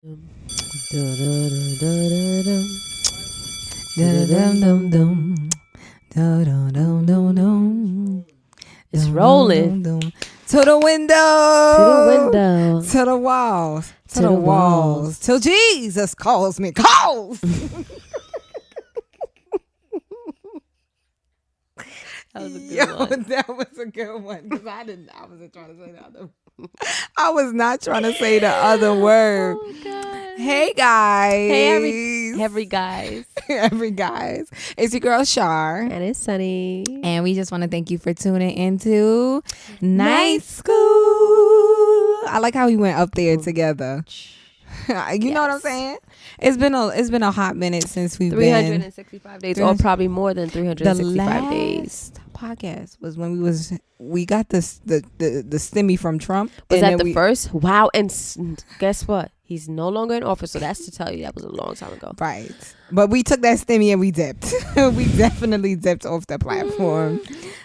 It's rolling. To the window. To the window. To the walls. To the walls. Till Jesus calls me. Calls. That was a good Yo, one. that was a good one. Because I wasn't trying to say the other. I was not trying to say the other word. Oh, God. Hey guys. Hey, every guys. Every guys. It's your girl Shar. And it's Sunny. And we just want to thank you for tuning into Nightschool. I like how we went up there together. You know what I'm saying? It's been a hot minute since we've 365 days, or probably more than 365 the last days. Podcast was when we got the stimmy from Trump. Was that the first? Wow! And guess what? He's no longer in office, so that's to tell you that was a long time ago. Right. But we took that stimmy and we dipped. We definitely dipped off the platform.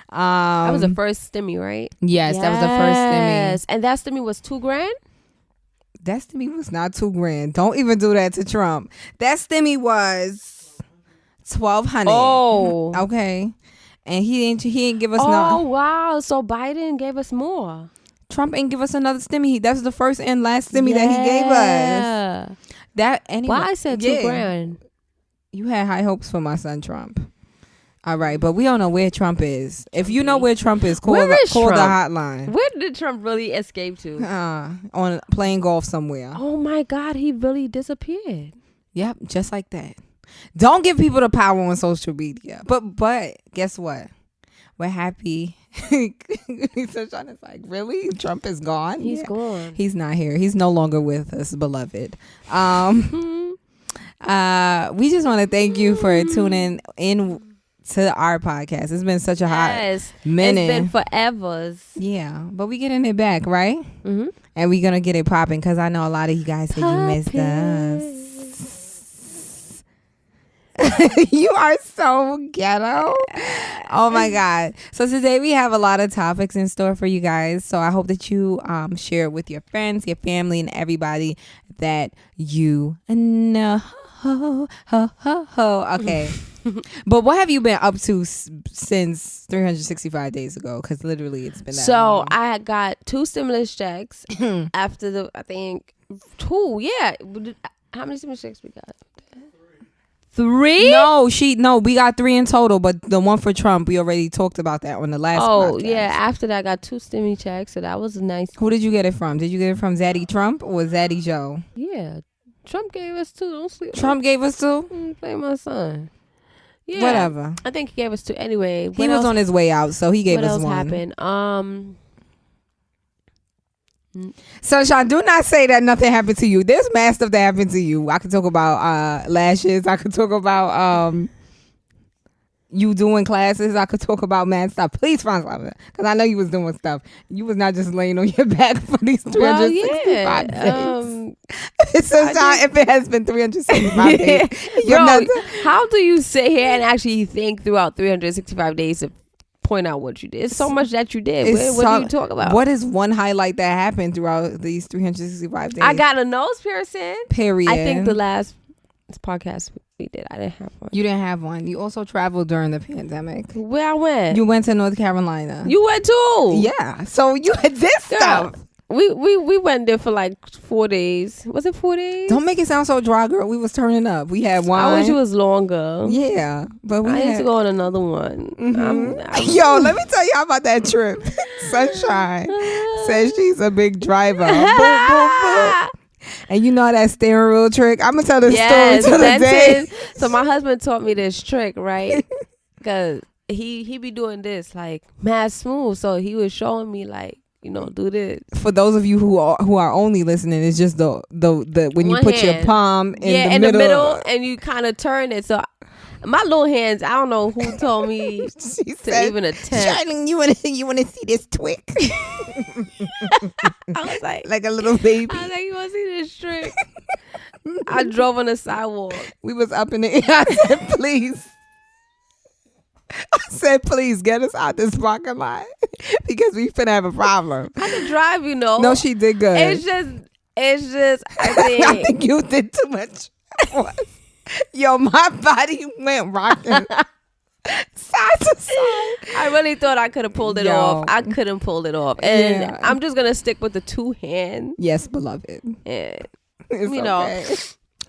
That was the first stimmy, right? Yes, that was the first stimmy. Yes, and that stimmy was $2,000. That stimmy was not $2,000. Don't even do that to Trump. That stimmy was $1,200. Oh, okay. And he didn't give us Oh wow! So Biden gave us more. Trump ain't give us another stimmy. That's the first and last stimmy that he gave us. That anyway. Why I said $2,000? You had high hopes for my son Trump. All right, but we don't know where Trump is. If you know where Trump is, call the hotline. Where did Trump really escape to? On playing golf somewhere. Oh my God, he really disappeared. Yep, just like that. Don't give people the power on social media. But guess what? We're happy. So Sean like, really? Trump is gone? He's gone. He's not here. He's no longer with us, beloved. We just want to thank you for tuning in to our podcast. It's been such a hot minute. It's been forever. Yeah, but we getting it back, right? Mm-hmm. And we're going to get it popping because I know a lot of you guys said you missed us. You are so ghetto. Oh my God. So today we have a lot of topics in store for you guys. So I hope that you share it with your friends, your family, and everybody that you know. Okay. But what have you been up to since 365 days ago? Because literally it's been that long. I got 2 stimulus checks after I think 2. Yeah. How many stimulus checks we got? 3? No, we got 3 in total, but the one for Trump, we already talked about that on the last podcast. Yeah, after that I got 2 stimmy checks, so that was nice. Who did you get it from? Did you get it from Zaddy Trump or Zaddy Joe? Yeah, Trump gave us 2. Don't sleep. Trump gave us 2? Play my son. Yeah, whatever. I think he gave us 2 anyway. He was on his way out, so he gave us 1. What else happened? So Sean, do not say that nothing happened to you. There's mad stuff that happened to you. I could talk about lashes. I could talk about you doing classes. I could talk about mad stuff. Please find something, because I know you was doing stuff. You was not just laying on your back for these 365 days. If it has been 365 days, bro, how do you sit here and actually think throughout 365 days to point out what you did? It's so much that you did. What do you talk about? What is one highlight that happened throughout these 365 days? I got a nose piercing. Period. I think the last podcast we did, I didn't have one. You didn't have one. You also traveled during the pandemic. Where I went? You went to North Carolina. You went too? Yeah. So you had this stuff. We went there for like 4 days. Was it 4 days? Don't make it sound so dry, girl. We was turning up. We had wine. I wish it was longer. Yeah, but I need to go on another one. Mm-hmm. Yo, let me tell you about that trip. Sunshine says she's a big driver. Boom, boom, boom. And you know that steering wheel trick? I'm going to tell this story to the day. So my husband taught me this trick, right? Because he be doing this like mad smooth. So he was showing me like, do this. For those of you who are only listening, it's just the when you put your palm in the middle and you kind of turn it. So my little hands, I don't know who told me to even attempt. Sharlene, you want to see this trick? I was like a little baby. I was like, you want to see this trick? I drove on the sidewalk. We was up in the air. I said, please. I said, please get us out this parking lot because we finna have a problem. I could drive, No, she did good. It's just It's just, I I think think you did too much. Yo, my body went rocking side to side. I really thought I could have pulled it Yo. off. I couldn't pull it off. And Yeah. I'm just going to stick with the 2 hand Yes, beloved. and, It's you know, okay.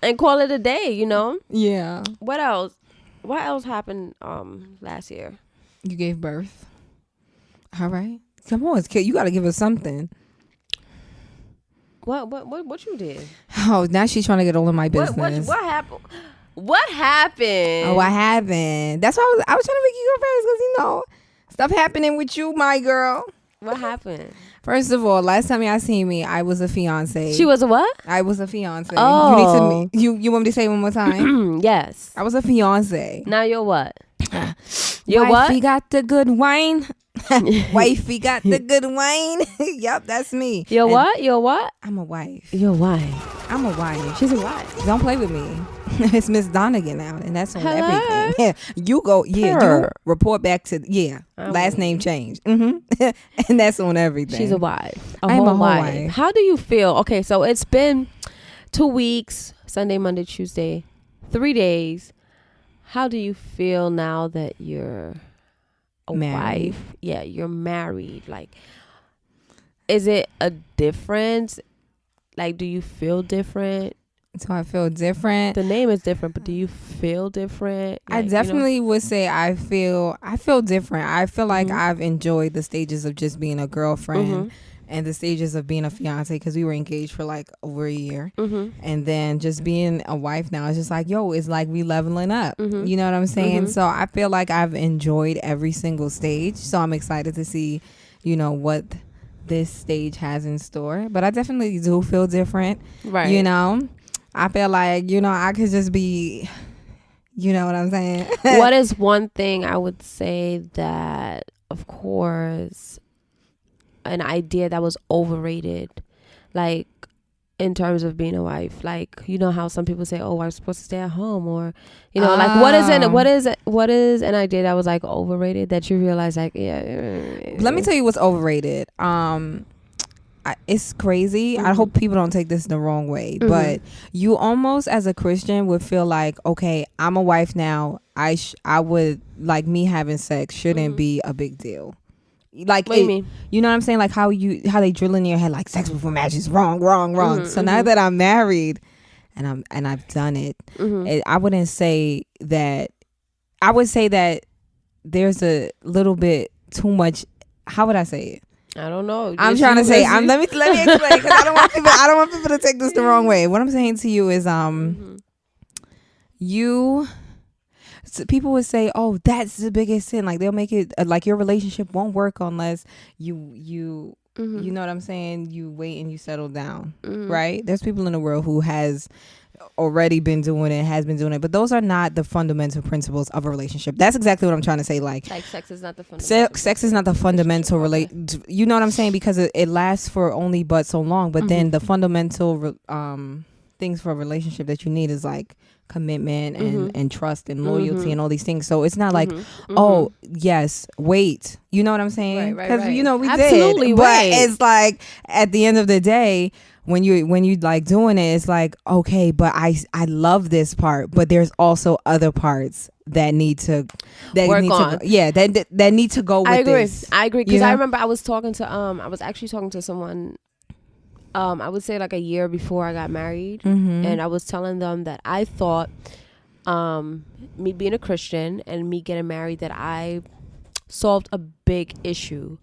and call it a day, you know? Yeah. What else? What else happened last year? You gave birth. All right. Come on, kid. You got to give us something. What you did? Oh, now she's trying to get all in my business. What happened? What happened? Oh, what happened? That's why I was trying to make you go first because, you know, stuff happening with you, my girl. What happened? First of all, last time y'all seen me, I was a fiance. She was a what? I was a fiance. Oh. You want me to say it one more time? Yes. I was a fiance. Now you're what? You're Wifey what? got the good wine. Wifey got the good wine. Yep, that's me. You're And what? You're what? I'm a wife. You're wife. I'm a wife. She's a wife. Don't play with me. It's Miss Donegan now, and that's on Hello? everything. Yeah, you go. Yeah, Her. you report back to. Yeah, I'm last a- name change. And that's on everything. She's a wife. I am a whole wife. How do you feel? Okay, so it's been 2 weeks, Sunday, Monday, Tuesday, 3 days. How do you feel now that you're a Married. wife? Yeah, you're married. Like, is it a difference? Like, do you feel different? So I feel different. The name is different, but do you feel different? I Like, definitely would say I feel different. I feel like Mhm. I've enjoyed the stages of just being a girlfriend Mhm. and the stages of being a fiance because we were engaged for like over a year. Mhm. And then just being a wife now is just like, yo, it's like we leveling up. Mhm. You know what I'm saying? Mhm. So I feel like I've enjoyed every single stage. So I'm excited to see, you know, what this stage has in store. But I definitely do feel different. Right. You know, I feel like, you know, I could just be, you know what I'm saying? What is one thing I would say that, of course, an idea that was overrated, like in terms of being a wife? Like, you know how some people say, "Oh, I'm supposed to stay at home," or, you know, like what is an idea that was like overrated that you realize, like, yeah. Let me tell you what's overrated. It's crazy. I hope people don't take this the wrong way, but you almost as a Christian would feel like, okay, I'm a wife now. I would like me having sex shouldn't be a big deal. Like, What do you mean? You know what I'm saying? Like how they drill in your head like sex before marriage is wrong. So now that I'm married and I've done it, I wouldn't say that. I would say that there's a little bit too much. How would I say it? I don't know. I'm trying to say. Let me explain because I don't want people to take this the wrong way. What I'm saying to you is, so people would say, "Oh, that's the biggest sin." Like they'll make it like your relationship won't work unless you you know what I'm saying. You wait and you settle down, right? There's people in the world who has already been doing it, but those are not the fundamental principles of a relationship. That's exactly what I'm trying to say. Like sex is not the fundamental. sex is not the fundamental you know what I'm saying, because it lasts for only but so long, but then the fundamental things for a relationship that you need is like commitment and trust and loyalty and all these things. So it's not like oh yes, wait, you know what I'm saying, because you know we Absolutely did, but right. it's like at the end of the day when you like doing it, it's like, okay, but I love this part, but there's also other parts that need to Work on. That need to go with I agree. this. I agree, You because know? I remember I was talking to I was actually talking to someone I would say like a year before I got married, and I was telling them that I thought me being a Christian and me getting married that I solved a big issue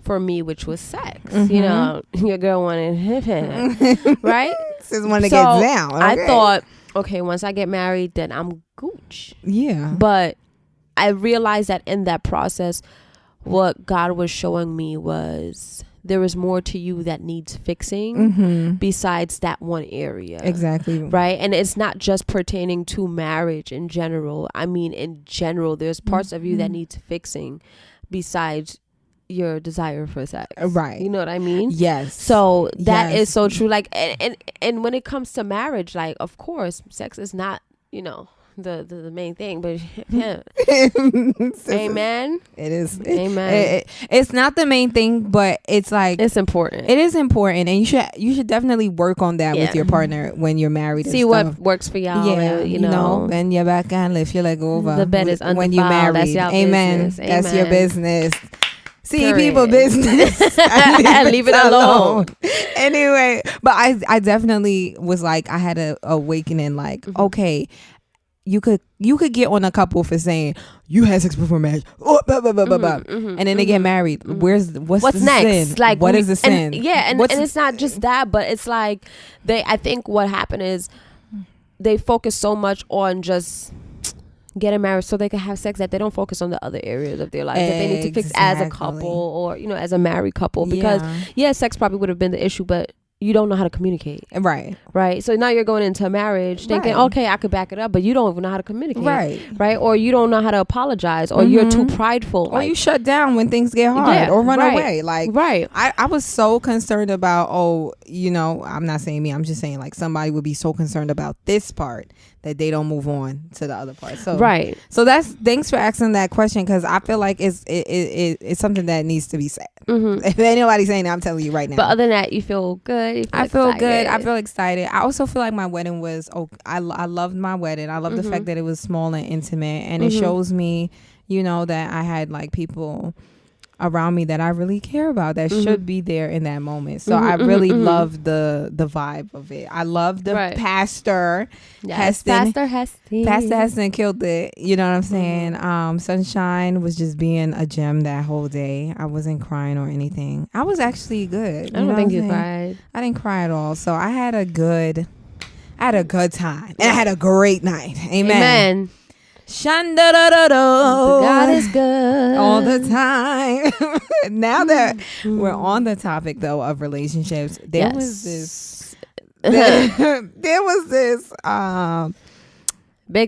for me, which was sex. You know, your girl wanted right? Just want to So get down. Okay. I thought, okay, once I get married, then I'm gooch. Yeah. But I realized that in that process, what God was showing me was there is more to you that needs fixing besides that one area. Exactly. Right? And it's not just pertaining to marriage in general. I mean, in general, there's parts of you that needs fixing besides your desire for sex. Right. You know what I mean? Yes. So that Yes. is so true. Like, and when it comes to marriage, like, of course, sex is not, you know, the main thing, but yeah. Amen. It is. Amen. It's not the main thing, but it's like it's important. It is important, and you should definitely work on that with your partner when you're married. See what works for y'all. Yeah, you know, bend your back and lift your leg over. The bed is undefiled. When you're married. That's y'all Amen. business. That's your business. See Period. people business. Leave it alone. Anyway, but I definitely was like, I had a awakening. Like, okay, you could get on a couple for saying you had sex before marriage, and then they get married. What's the next? Sin? Like, what is the sin? And it's not just that, but it's like I think what happened is they focus so much on just getting married so they can have sex that they don't focus on the other areas of their life that they need to fix as a couple or as a married couple, because sex probably would have been the issue, but you don't know how to communicate. Right. So now you're going into a marriage thinking, okay, I could back it up, but you don't even know how to communicate. Right. Or you don't know how to apologize, or you're too prideful. Or you shut down when things get hard, or run away. Like, I was so concerned about, I'm not saying me, I'm just saying like somebody would be so concerned about this part that they don't move on to the other part. So so thanks for asking that question, because I feel like it's something that needs to be said. If anybody's saying that, I'm telling you right now. But other than that, you feel good. I feel good. I feel excited. I also feel like my wedding was I loved my wedding. I love the fact that it was small and intimate, and it shows me, that I had like people around me that I really care about that should be there in that moment. So I really love the vibe of it. I love the pastor. Yes, Pastor Heston killed it. You know what I'm saying? Sunshine was just being a gem that whole day. I wasn't crying or anything. I was actually good. I don't think you cried. I didn't cry at all. So I had a good time, and I had a great night. Amen. God is good all the time. Now that we're on the topic though of relationships, there was this big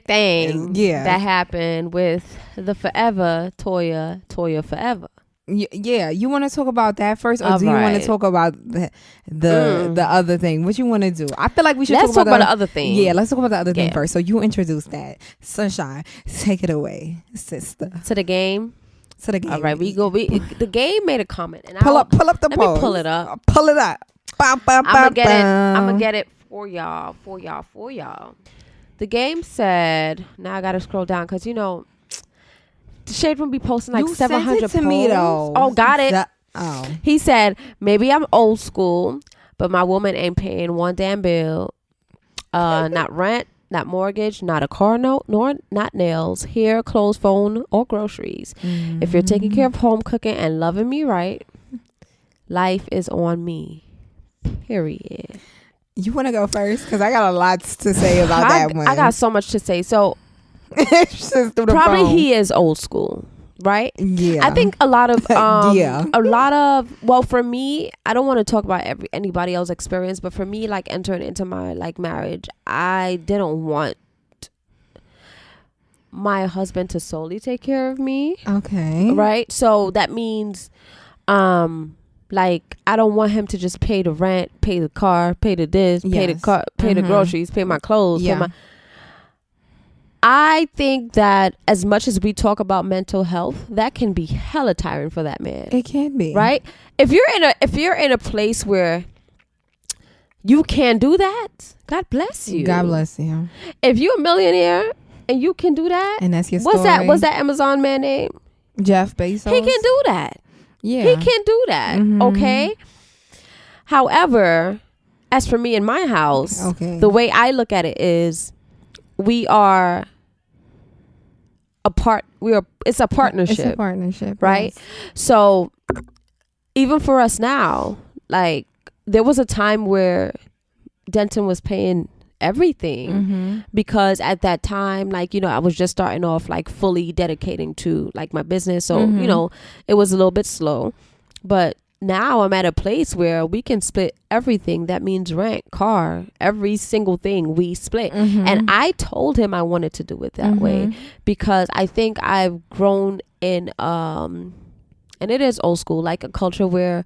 thing that happened with the Forever Toya Forever. Yeah, you want to talk about that first, or do you want to talk about the other thing? What you want to do? I feel like we should talk about the other thing. Yeah, let's talk about the other thing first. So you introduce that. Sunshine, take it away, sister. To the game. All right, the game made a comment, and pull up the post. Let me pull it up. Pull it up. I'm gonna get it for y'all. The game said. Now I gotta scroll down because the Shade Room be posting like 700 posts. Me though. Oh, got it. He said, maybe I'm old school, but my woman ain't paying one damn bill. Not rent, not mortgage, not a car note, nor not nails, hair, clothes, phone, or groceries. If you're taking care of home cooking and loving me right, life is on me. Period. You want to go first? Because I got a lot to say about that one. I got so much to say. So probably he is old school, right? Yeah. I think a lot of well, for me, I don't want to talk about anybody else's experience, but for me, like entering into my like marriage, I didn't want my husband to solely take care of me. Okay. Right? So that means like I don't want him to just pay the rent, pay the car, pay the this, pay the car, pay the groceries, pay my clothes, I think that as much as we talk about mental health, that can be hella tiring for that man. It can be. Right? If you're in a place where you can do that, God bless you. God bless you. If you're a millionaire and you can do that, and that's your story. What's that Amazon man name? Jeff Bezos. He can do that. Yeah. He can do that. Okay? However, as for me in my house, the way I look at it is we are it's a partnership. It's a partnership, right? Yes. So even for us now, like there was a time where Denton was paying everything because at that time, like, I was just starting off like fully dedicating to like my business. So, it was a little bit slow, but now I'm at a place where we can split everything. That means rent, car, every single thing we split. And I told him I wanted to do it that way because I think I've grown in, and it is old school, like a culture where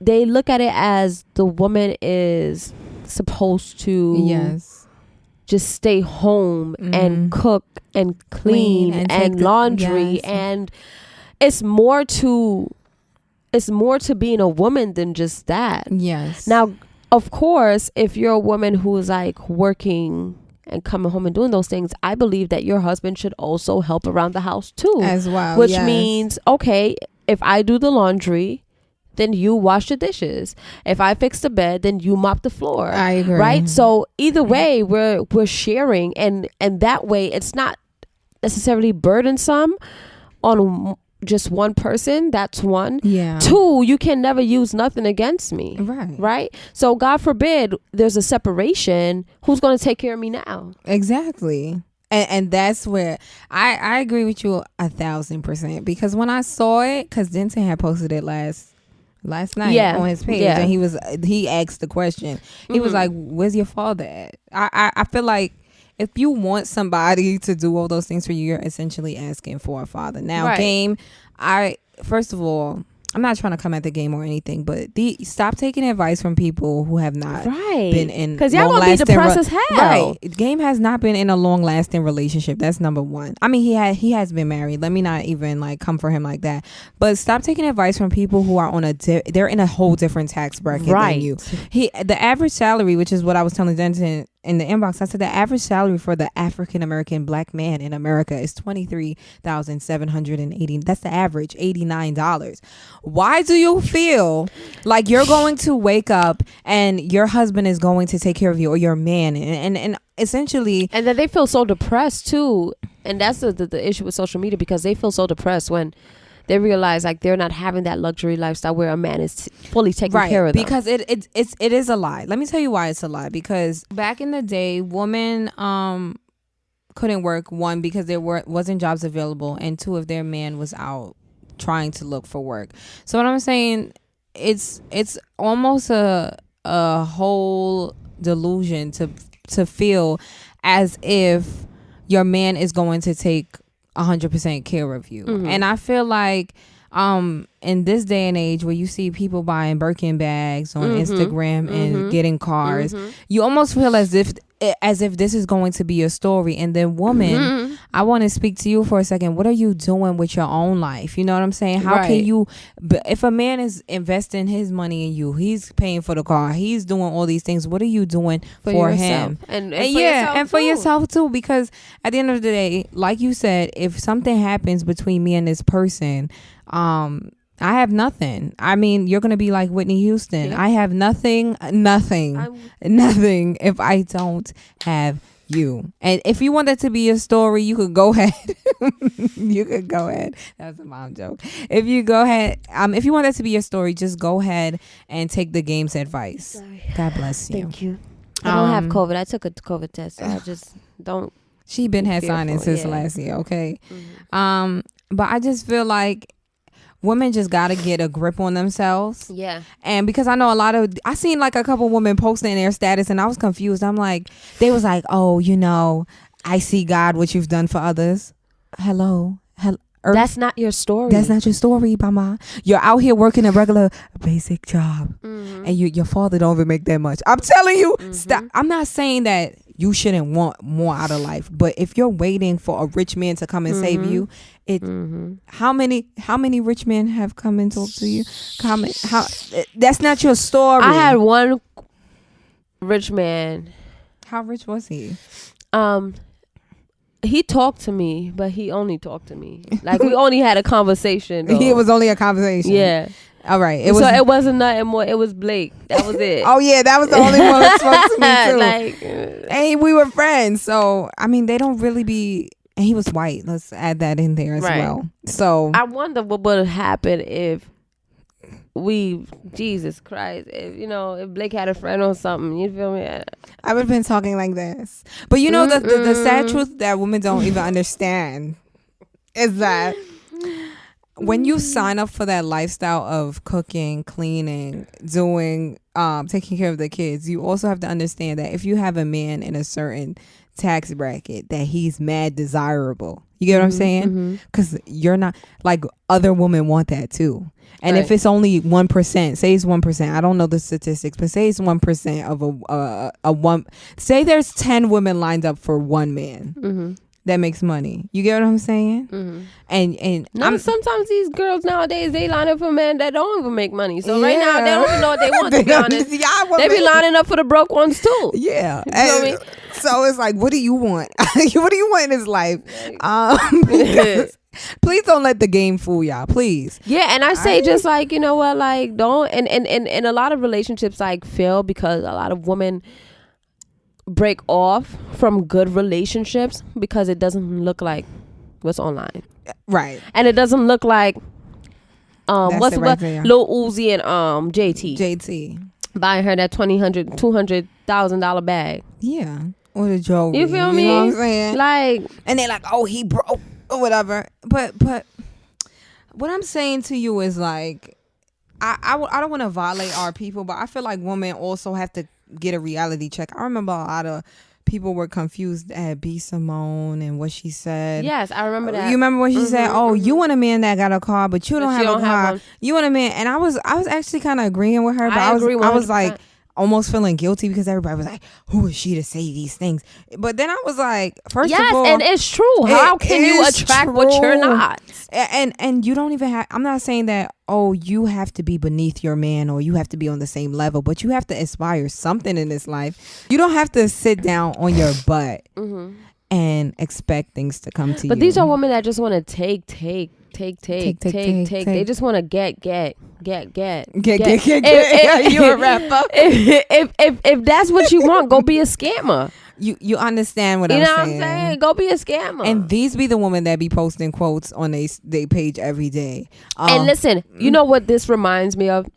they look at it as the woman is supposed to just stay home and cook and clean and laundry, and it's more to being a woman than just that. Yes. Now, of course, if you're a woman who is like working and coming home and doing those things, I believe that your husband should also help around the house too, as well. Which means, okay, if I do the laundry, then you wash the dishes. If I fix the bed, then you mop the floor. I agree. Right? So either way, we're sharing, and that way it's not necessarily burdensome on just one person. That's one. Yeah. Two, you can never use nothing against me. Right. Right? So God forbid there's a separation. Who's going to take care of me now? Exactly. And that's where I agree with you 1,000%, because when I saw it, because Denton had posted it last night on his page, and he asked the question. He was like, where's your father at? I feel like if you want somebody to do all those things for you, you're essentially asking for a father. Now, Game, first of all, I'm not trying to come at the game or anything, but stop taking advice from people who have not been in, because y'all gonna be depressed as hell. Right, Game has not been in a long lasting relationship. That's number one. I mean, he has been married. Let me not even like come for him like that. But stop taking advice from people who are on they're in a whole different tax bracket than you. The average salary, which is what I was telling Denton in the inbox, I said the average salary for the African American black man in America is $23,780. That's the average, $89. Why do you feel like you're going to wake up and your husband is going to take care of you, or your man, and essentially, and then they feel so depressed too, and that's the issue with social media, because they feel so depressed when they realize like they're not having that luxury lifestyle where a man is fully taking care of them. Because it is a lie. Let me tell you why it's a lie. Because back in the day, women couldn't work, one, because there wasn't jobs available, and two, if their man was out trying to look for work. So what I'm saying, it's almost a whole delusion to feel as if your man is going to take 100% care of you. And I feel like in this day and age where you see people buying Birkin bags on Instagram and getting cars, you almost feel as if this is going to be a story. And then, woman, I want to speak to you for a second. What are you doing with your own life? You know what I'm saying? How can you, if a man is investing his money in you, he's paying for the car, he's doing all these things, what are you doing for him? And for yourself too, because at the end of the day, like you said, if something happens between me and this person, I have nothing. I mean, you're gonna be like Whitney Houston. Yeah. I have nothing if I don't have you. And if you want that to be a story, you could go ahead. That was a mom joke. If you go ahead, if you want that to be your story, just go ahead and take the Game's advice. Sorry. God bless you. Thank you. I don't have COVID. I took a COVID test, so I just don't. She been had sinus since last year. Okay. But I just feel like women just gotta get a grip on themselves. Yeah. And because I know I seen like a couple women posting their status, and I was confused. I'm like, they was like, oh, I see God, what you've done for others. Hello. Earth. That's not your story. That's not your story, mama. You're out here working a regular basic job, and your father don't even make that much. I'm telling you, stop. I'm not saying that you shouldn't want more out of life, but if you're waiting for a rich man to come and save you, how many rich men have come and talked to you? That's not your story. I had one rich man. How rich was he? He talked to me, but he only talked to me. Like, we only had a conversation, though. It was only a conversation. Yeah. All right. It wasn't nothing more. It was Blake. That was it. Oh, yeah. That was the only one that spoke to me, too. And we were friends. So, I mean, they don't really be... And he was white. Let's add that in there as well. So... I wonder what would have happened if Jesus Christ, if Blake had a friend or something, you feel me? I would have been talking like this. But the sad truth that women don't even understand is that when you sign up for that lifestyle of cooking, cleaning, doing, taking care of the kids, you also have to understand that if you have a man in a certain tax bracket, that he's mad desirable. You get what I'm saying? Because you're not, like, other women want that too. And if it's only 1%, say it's 1%, I don't know the statistics, but say it's 1% of a one, say there's 10 women lined up for one man. That makes money. You get what I'm saying? And sometimes these girls nowadays, they line up for men that don't even make money. So right now, they don't even know what they want, to be honest. They be lining up for the broke ones too. Yeah. You know what I mean? So it's like, what do you want? What do you want in this life? Please don't let the game fool y'all, please. Yeah, and I say just like, you know what, like, don't, and a lot of relationships like fail because a lot of women break off from good relationships because it doesn't look like what's online, right? And it doesn't look like what's Lil Uzi and JT buying her that $200,000 bag. Yeah, or the jewelry. You feel me? You know what I'm saying? Like, and they're like, oh, he broke or whatever. But what I'm saying to you is like, I don't want to violate our people, but I feel like women also have to get a reality check. I remember a lot of people were confused at B. Simone and what she said. Yes, I remember that. You remember when she said, "Oh, you want a man that got a car, but you don't have a car. You want a man," and I was actually kind of agreeing with her, but I was like almost feeling guilty because everybody was like, "Who is she to say these things?" But then I was like, first of all, and it's true. How can you attract what you're not? And you don't even have. I'm not saying that. Oh, you have to be beneath your man or you have to be on the same level, but you have to aspire something in this life. You don't have to sit down on your butt and expect things to come to you. But these are women that just want to take. They just want to get. You're a rapper. If that's what you want, go be a scammer. You understand what I'm saying? You know what I'm saying? Go be a scammer. And these be the women that be posting quotes on they page every day. And listen, you know what this reminds me of?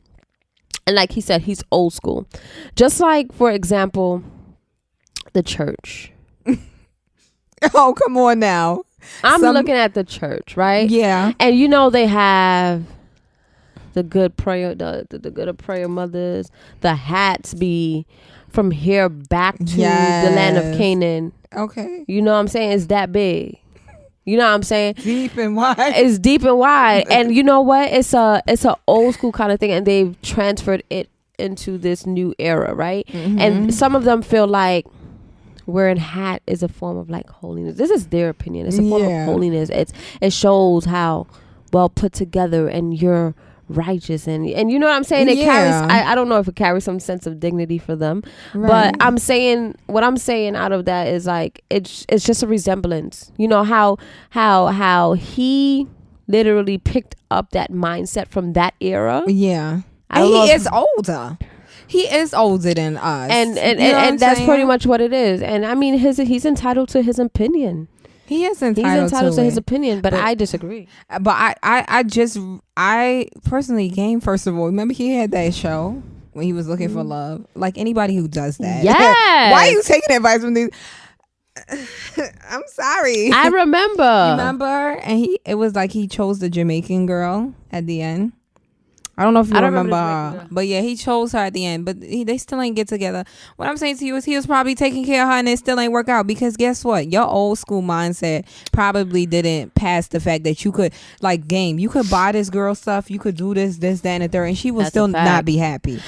And like he said, he's old school. Just like, for example, the church. Oh, come on now. I'm looking at the church, right? Yeah. And you know they have the good prayer, the good prayer mothers. The hats be from here back to the land of Canaan. Okay. You know what I'm saying? It's that big. You know what I'm saying? Deep and wide. It's deep and wide. And you know what? It's a old school kind of thing, and they've transferred it into this new era, right? And some of them feel like wearing hat is a form of like holiness. This is their opinion. It's a form of holiness. It shows how well put together and you're righteous and you know what I'm saying. It carries. I don't know if it carries some sense of dignity for them, but I'm saying what I'm saying out of that is like it's just a resemblance. You know how he literally picked up that mindset from that era. Yeah, and he is older. He is older than us, and that's pretty much what it is. And I mean, he's entitled to his opinion. He is entitled to his opinion, but I disagree. But I personally, Game, first of all, remember he had that show when he was looking for love? Like anybody who does that. Yes. Why are you taking advice from these? I'm sorry. I remember. Remember? And it was like he chose the Jamaican girl at the end. I don't know if you remember, but yeah, he chose her at the end, but they still ain't get together. What I'm saying to you is he was probably taking care of her and it still ain't work out because guess what? Your old school mindset probably didn't pass the fact that you could, like, Game, you could buy this girl stuff, you could do this, that, and the third, and she will still not be happy.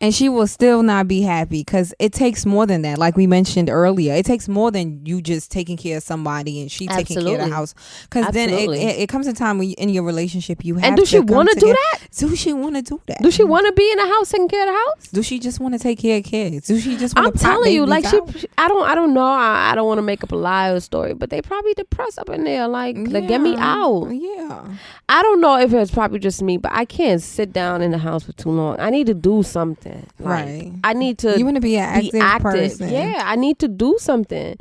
And she will still not be happy because it takes more than that. Like we mentioned earlier, it takes more than you just taking care of somebody and she taking care of the house. Because then it comes a time when in your relationship you have to. And do she want to do that? Do she want to do that? Do she want to be in the house taking care of the house? Do she just want to take care of kids? Do she just want to? I'm telling you, like I don't know. I don't want to make up a lie or story, but they probably depressed up in there. Like get me out. Yeah. I don't know if it's probably just me, but I can't sit down in the house for too long. I need to do something. Right. I need to. You want to be an active person. Yeah, I need to do something.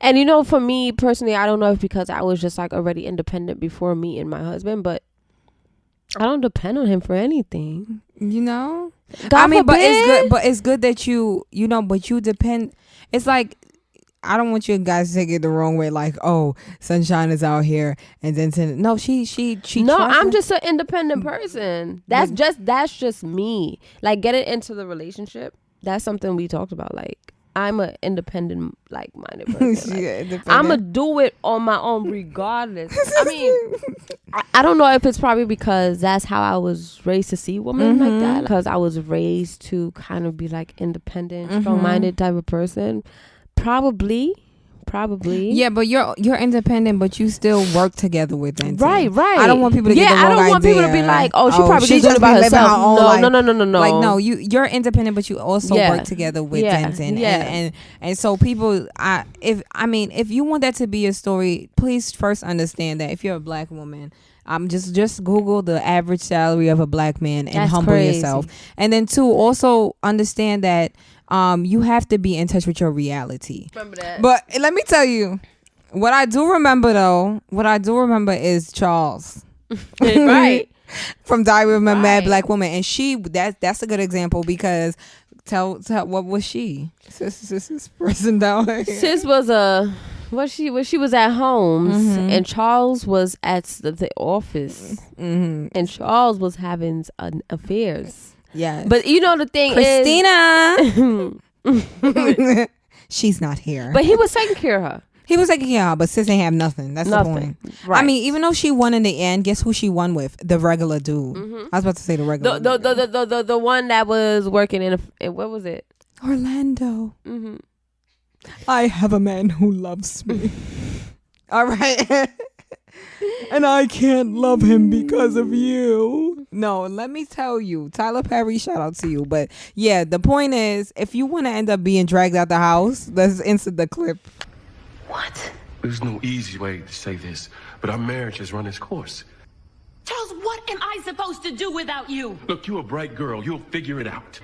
And you know, for me personally, I don't know if because I was just like already independent before meeting my husband, but I don't depend on him for anything. You know? God forbid. But it's good that you know, but you depend. It's like I don't want you guys to take it the wrong way. Like, oh, Sunshine is out here, and then no, she. No, I'm just an independent person. That's just me. Like, getting into the relationship. That's something we talked about. Like, I'm an independent, like-minded person. Like, I'm going to do it on my own regardless. I mean, I don't know if it's probably because that's how I was raised to see women like that. Because I was raised to kind of be like independent, strong-minded type of person. Probably. Yeah, but you're independent, but you still work together with them. Right. I don't want people to get the wrong idea. I don't want people to be like, oh, she probably she's just about herself. No. Like, no, you're independent, but you also work together with Denton. And so people, if you want that to be a story, please first understand that if you're a black woman, just Google the average salary of a black man and humble yourself. And then 2, also understand that you have to be in touch with your reality. Remember that. But let me tell you, what I do remember is Charles. Right. From Diary of a Mad Black Woman. And that's a good example because tell what was she? Sis person down here. Sis was she was at Holmes and Charles was at the office. And Charles was having affairs. Yes. But you know the thing Christina. She's not here. But he was taking care of her. He was taking care of her, but sis ain't have nothing. That's the point. Right. I mean, even though she won in the end, guess who she won with? The regular dude. I was about to say the regular dude. The one that was working in what was it? Orlando. I have a man who loves me. All right. And I can't love him because of you. No, let me tell you, Tyler Perry, shout out to you. But yeah, the point is, if you want to end up being dragged out the house, let's insert the clip. What? There's no easy way to say this, but our marriage has run its course. Charles, what am I supposed to do without you? Look, you're a bright girl. You'll figure it out.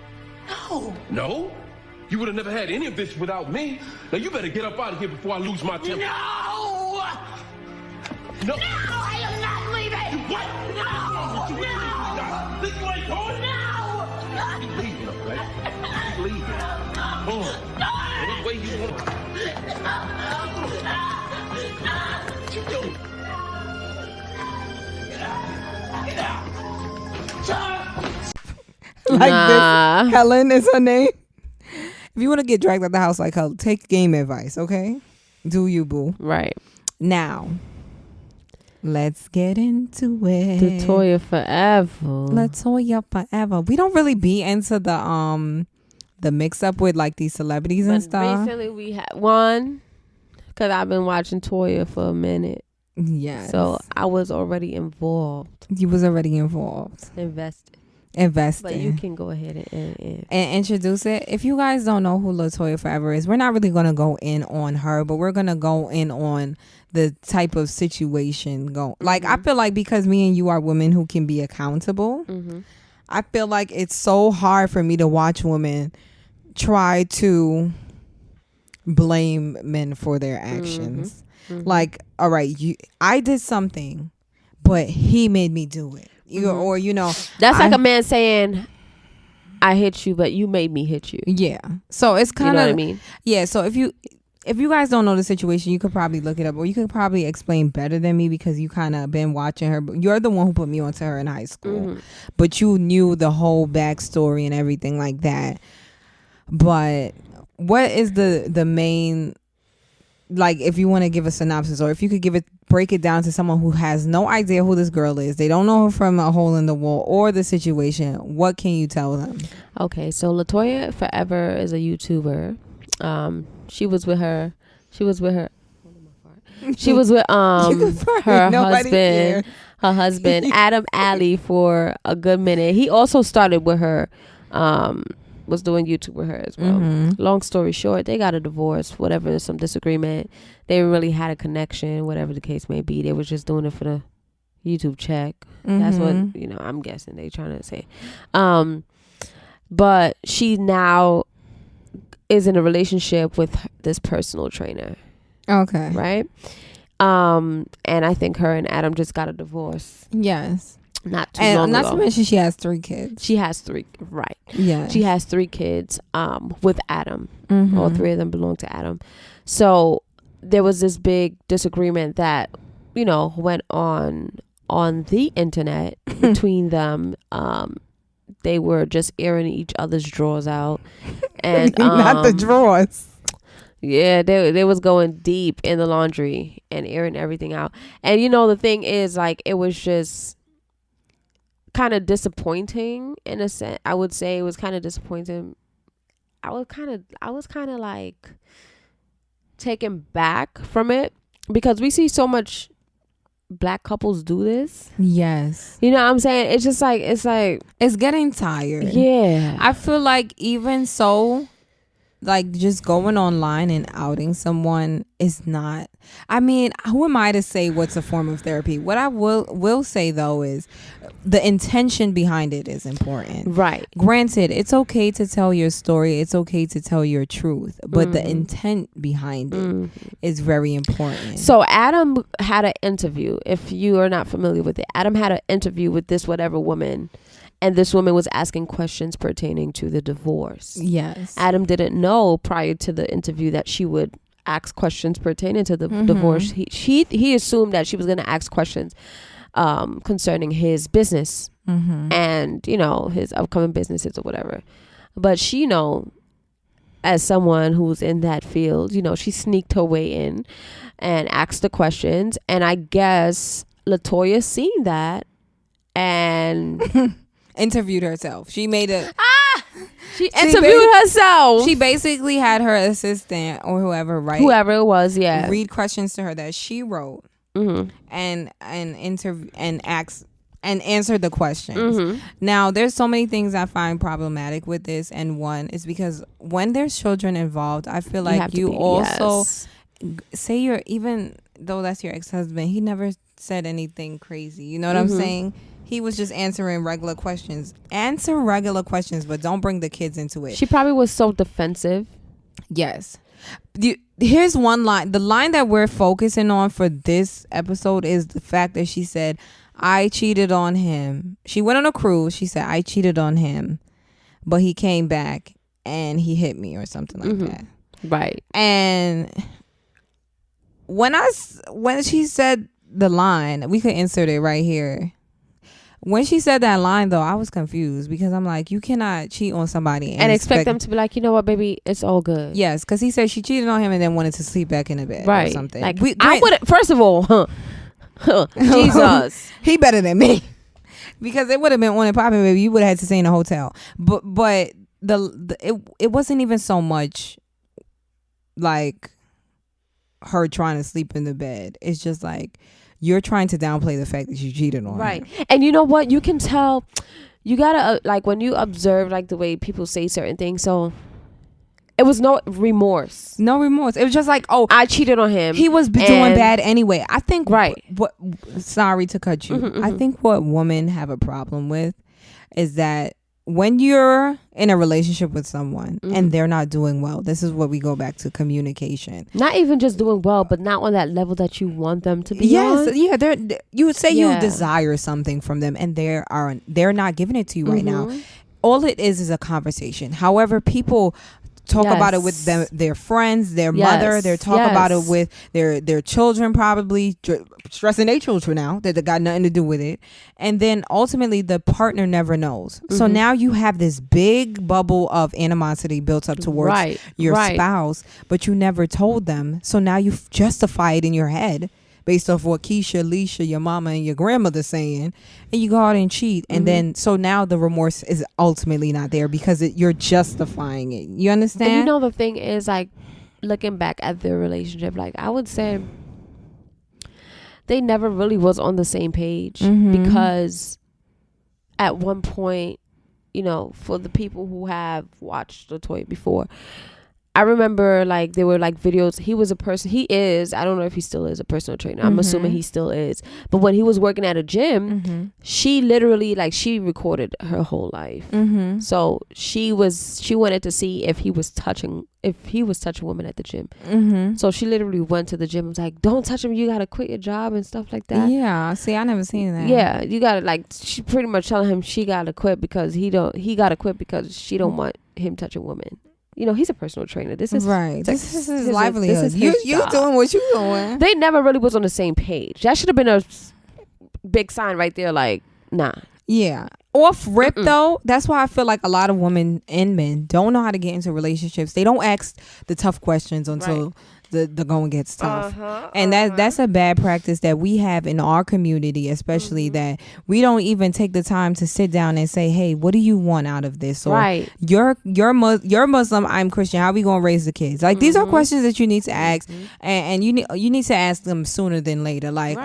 No. No? You would have never had any of this without me. Now you better get up out of here before I lose my temper. No! No, I am not leaving! What? No! No! Think you ain't going? No! You're leaving, right? You're leaving. Any way you want. What you doing? Get out! This. Helen is her name. If you want to get dragged out the house like her, take game advice, okay? Do you, boo? Right. Now, let's get into it. Latoya forever. We don't really be into the mix up with like these celebrities and stuff. Recently we had one because I've been watching Toya for a minute. Yes. So I was already involved. You was already involved. Invested. But you can go ahead and introduce it. If you guys don't know who Latoya Forever is, we're not really going to go in on her, but we're going to go in on the type of situation like I feel like because me and you are women who can be accountable, I feel like it's so hard for me to watch women try to blame men for their actions. Like, all right, I did something, but he made me do it. Or that's like a man saying, I hit you, but you made me hit you. Yeah. So it's kind of, you know what I mean? Yeah. So if you guys don't know the situation, you could probably look it up, or you could probably explain better than me because you kind of been watching her. But you're the one who put me onto her in high school, but you knew the whole backstory and everything like that. But what is the main, like, if you want to give a synopsis, or if you could break it down to someone who has no idea who this girl is, they don't know her from a hole in the wall or the situation, what can you tell them? Okay, so Latoya Forever is a YouTuber. She was with her husband Adam Alley for a good minute. He also started with her, was doing YouTube with her as well. Long story short, they got a divorce, whatever, some disagreement. They really had a connection, whatever the case may be. They were just doing it for the YouTube check. That's what I'm guessing they trying to say. But she now is in a relationship with this personal trainer. Okay. Right? And I think her and Adam just got a divorce. Yes. not too long not ago. to mention she has 3 kids. She has 3, right? Yeah. She has 3 kids with Adam. Mm-hmm. All 3 of them belong to Adam. So there was this big disagreement that, you know, went on the internet between them. They were just airing each other's drawers out, and not the drawers. Yeah, they was going deep in the laundry and airing everything out. And you know, the thing is, like, it was just kind of disappointing in a sense. I would say it was kind of disappointing. I was kind of like taken back from it because we see so much Black couples do this. Yes. You know what I'm saying? It's just like it's getting tired. Yeah. I feel like even so, like, just going online and outing someone is not, I mean, who am I to say what's a form of therapy? What I will say though is the intention behind it is important. Right. Granted, it's okay to tell your story, it's okay to tell your truth, but the intent behind it is very important. So Adam had an interview. If you are not familiar with it, Adam had an interview with this whatever woman. And this woman was asking questions pertaining to the divorce. Yes. Adam didn't know prior to the interview that she would ask questions pertaining to the divorce. He assumed that she was going to ask questions concerning his business and, you know, his upcoming businesses or whatever. But she, you know, as someone who's in that field, you know, she sneaked her way in and asked the questions. And I guess LaToya seen that and... interviewed herself. She made a She interviewed herself. She basically had her assistant or whoever it was, yeah, read questions to her that she wrote and asked and answered the questions. Now, there's so many things I find problematic with this, and one is because when there's children involved, I feel like you also say even though that's your ex-husband, he never said anything crazy. You know what I'm saying? He was just answering regular questions. Answer regular questions, but don't bring the kids into it. She probably was so defensive. Yes. Here's one line. The line that we're focusing on for this episode is the fact that she said, I cheated on him. She went on a cruise. She said, I cheated on him, but he came back and he hit me or something like that. Right. And when she said the line, we could insert it right here. When she said that line, though, I was confused because I'm like, you cannot cheat on somebody and expect them to be like, you know what, baby, it's all good. Yes, because he said she cheated on him and then wanted to sleep back in the bed or something. Like, I would, first of all, Jesus, he better than me, because it would have been on and popping, baby. You would have had to stay in a hotel. But it wasn't even so much like her trying to sleep in the bed. It's just like, you're trying to downplay the fact that you cheated on right him. And you know what, you can tell, you gotta like when you observe like the way people say certain things. So it was no remorse. It was just like, oh, I cheated on him, he was doing bad anyway. I think what sorry to cut you, I think what women have a problem with is that when you're in a relationship with someone and they're not doing well, this is what we go back to: communication. Not even just doing well, but not on that level that you want them to be on. You would say you desire something from them and they're not giving it to you right now. All it is a conversation. However, people talk about it with their friends, their mother. They talk about it with their children, probably stressing their children out that they got nothing to do with it. And then ultimately the partner never knows. So now you have this big bubble of animosity built up towards your spouse, but you never told them. So now you justify it in your head based off what Keisha, Leisha, your mama, and your grandmother saying, and you go out and cheat. And then, so now the remorse is ultimately not there because you're justifying it. You understand? And you know, the thing is, like, looking back at their relationship, like, I would say they never really was on the same page because at one point, you know, for the people who have watched LaToya before, I remember like there were like videos. He is, I don't know if he still is a personal trainer. I'm assuming he still is. But when he was working at a gym, she literally like she recorded her whole life. So she wanted to see if he was touching women at the gym. So she literally went to the gym and was like, don't touch him, you gotta quit your job and stuff like that. Yeah, see, I never seen that. Yeah, you gotta like, she pretty much telling him she gotta quit because he gotta quit because she don't want him touching women. You know, he's a personal trainer. This is right. This is his livelihood. This is you doing what you doing. They never really was on the same page. That should have been a big sign right there. Like, nah. Yeah. Off rip though, that's why I feel like a lot of women and men don't know how to get into relationships. They don't ask the tough questions until the going gets tough. And that's a bad practice that we have in our community, especially that we don't even take the time to sit down and say, hey, what do you want out of this? Or you're Muslim, I'm Christian, how we gonna raise the kids? Like these are questions that you need to ask, and you need to ask them sooner than later. Like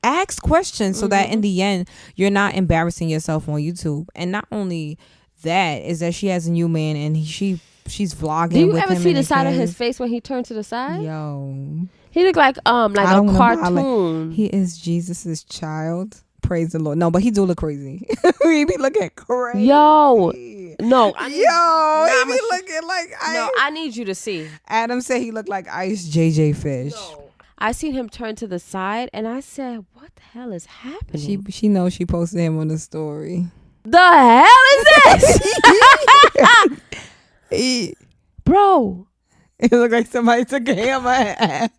ask questions so that in the end you're not embarrassing yourself on YouTube. And not only that is that she has a new man and she's vlogging. Do you ever see the side of his face when he turned to the side? Yo, he looked like a cartoon. He is Jesus's child. Praise the Lord. No, but he do look crazy. He be looking crazy. Yo, no, he be looking like ice. No, I need you to see. Adam said he looked like Ice JJ Fish. No. I seen him turn to the side, and I said, "What the hell is happening?" She knows she posted him on the story. The hell is this? Bro, it looked like somebody took a hammer.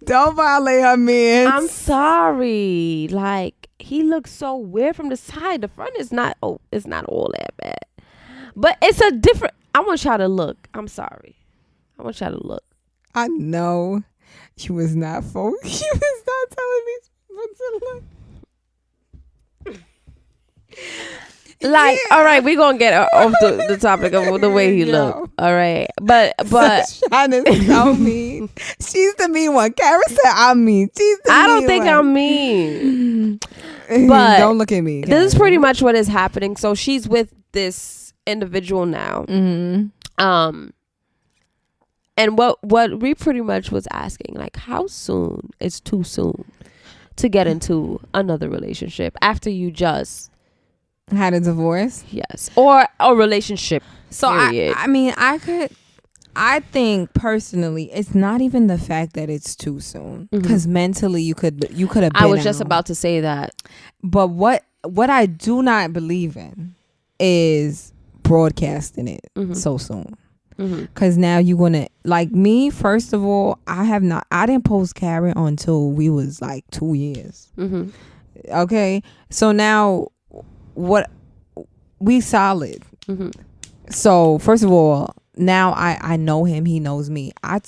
Don't violate her man. I'm sorry. Like, he looks so weird from the side. The front is not. Oh, it's not all that bad, but it's a different. I want y'all to look. I'm sorry. I want y'all to look. I know you was not focused. You was not telling me to look. Like, all right, we're gonna get off the topic of the way he looked. All right, but Shauna's so mean. She's the mean one. Kara said I'm mean. She's the I don't mean think one. I'm mean. But don't look at me, Kara. This is pretty much what is happening. So she's with this individual now. And what we pretty much was asking, like, how soon is too soon to get into another relationship after you just had a divorce? Yes, or a relationship. So I think personally, it's not even the fact that it's too soon, because mentally you could have been I was just about to say that. But what I do not believe in is broadcasting it so soon. Because now you're gonna, like me, first of all, I didn't post Karen until we was like 2 years. Okay, so now what, we solid. So first of all, now I know him, he knows me. I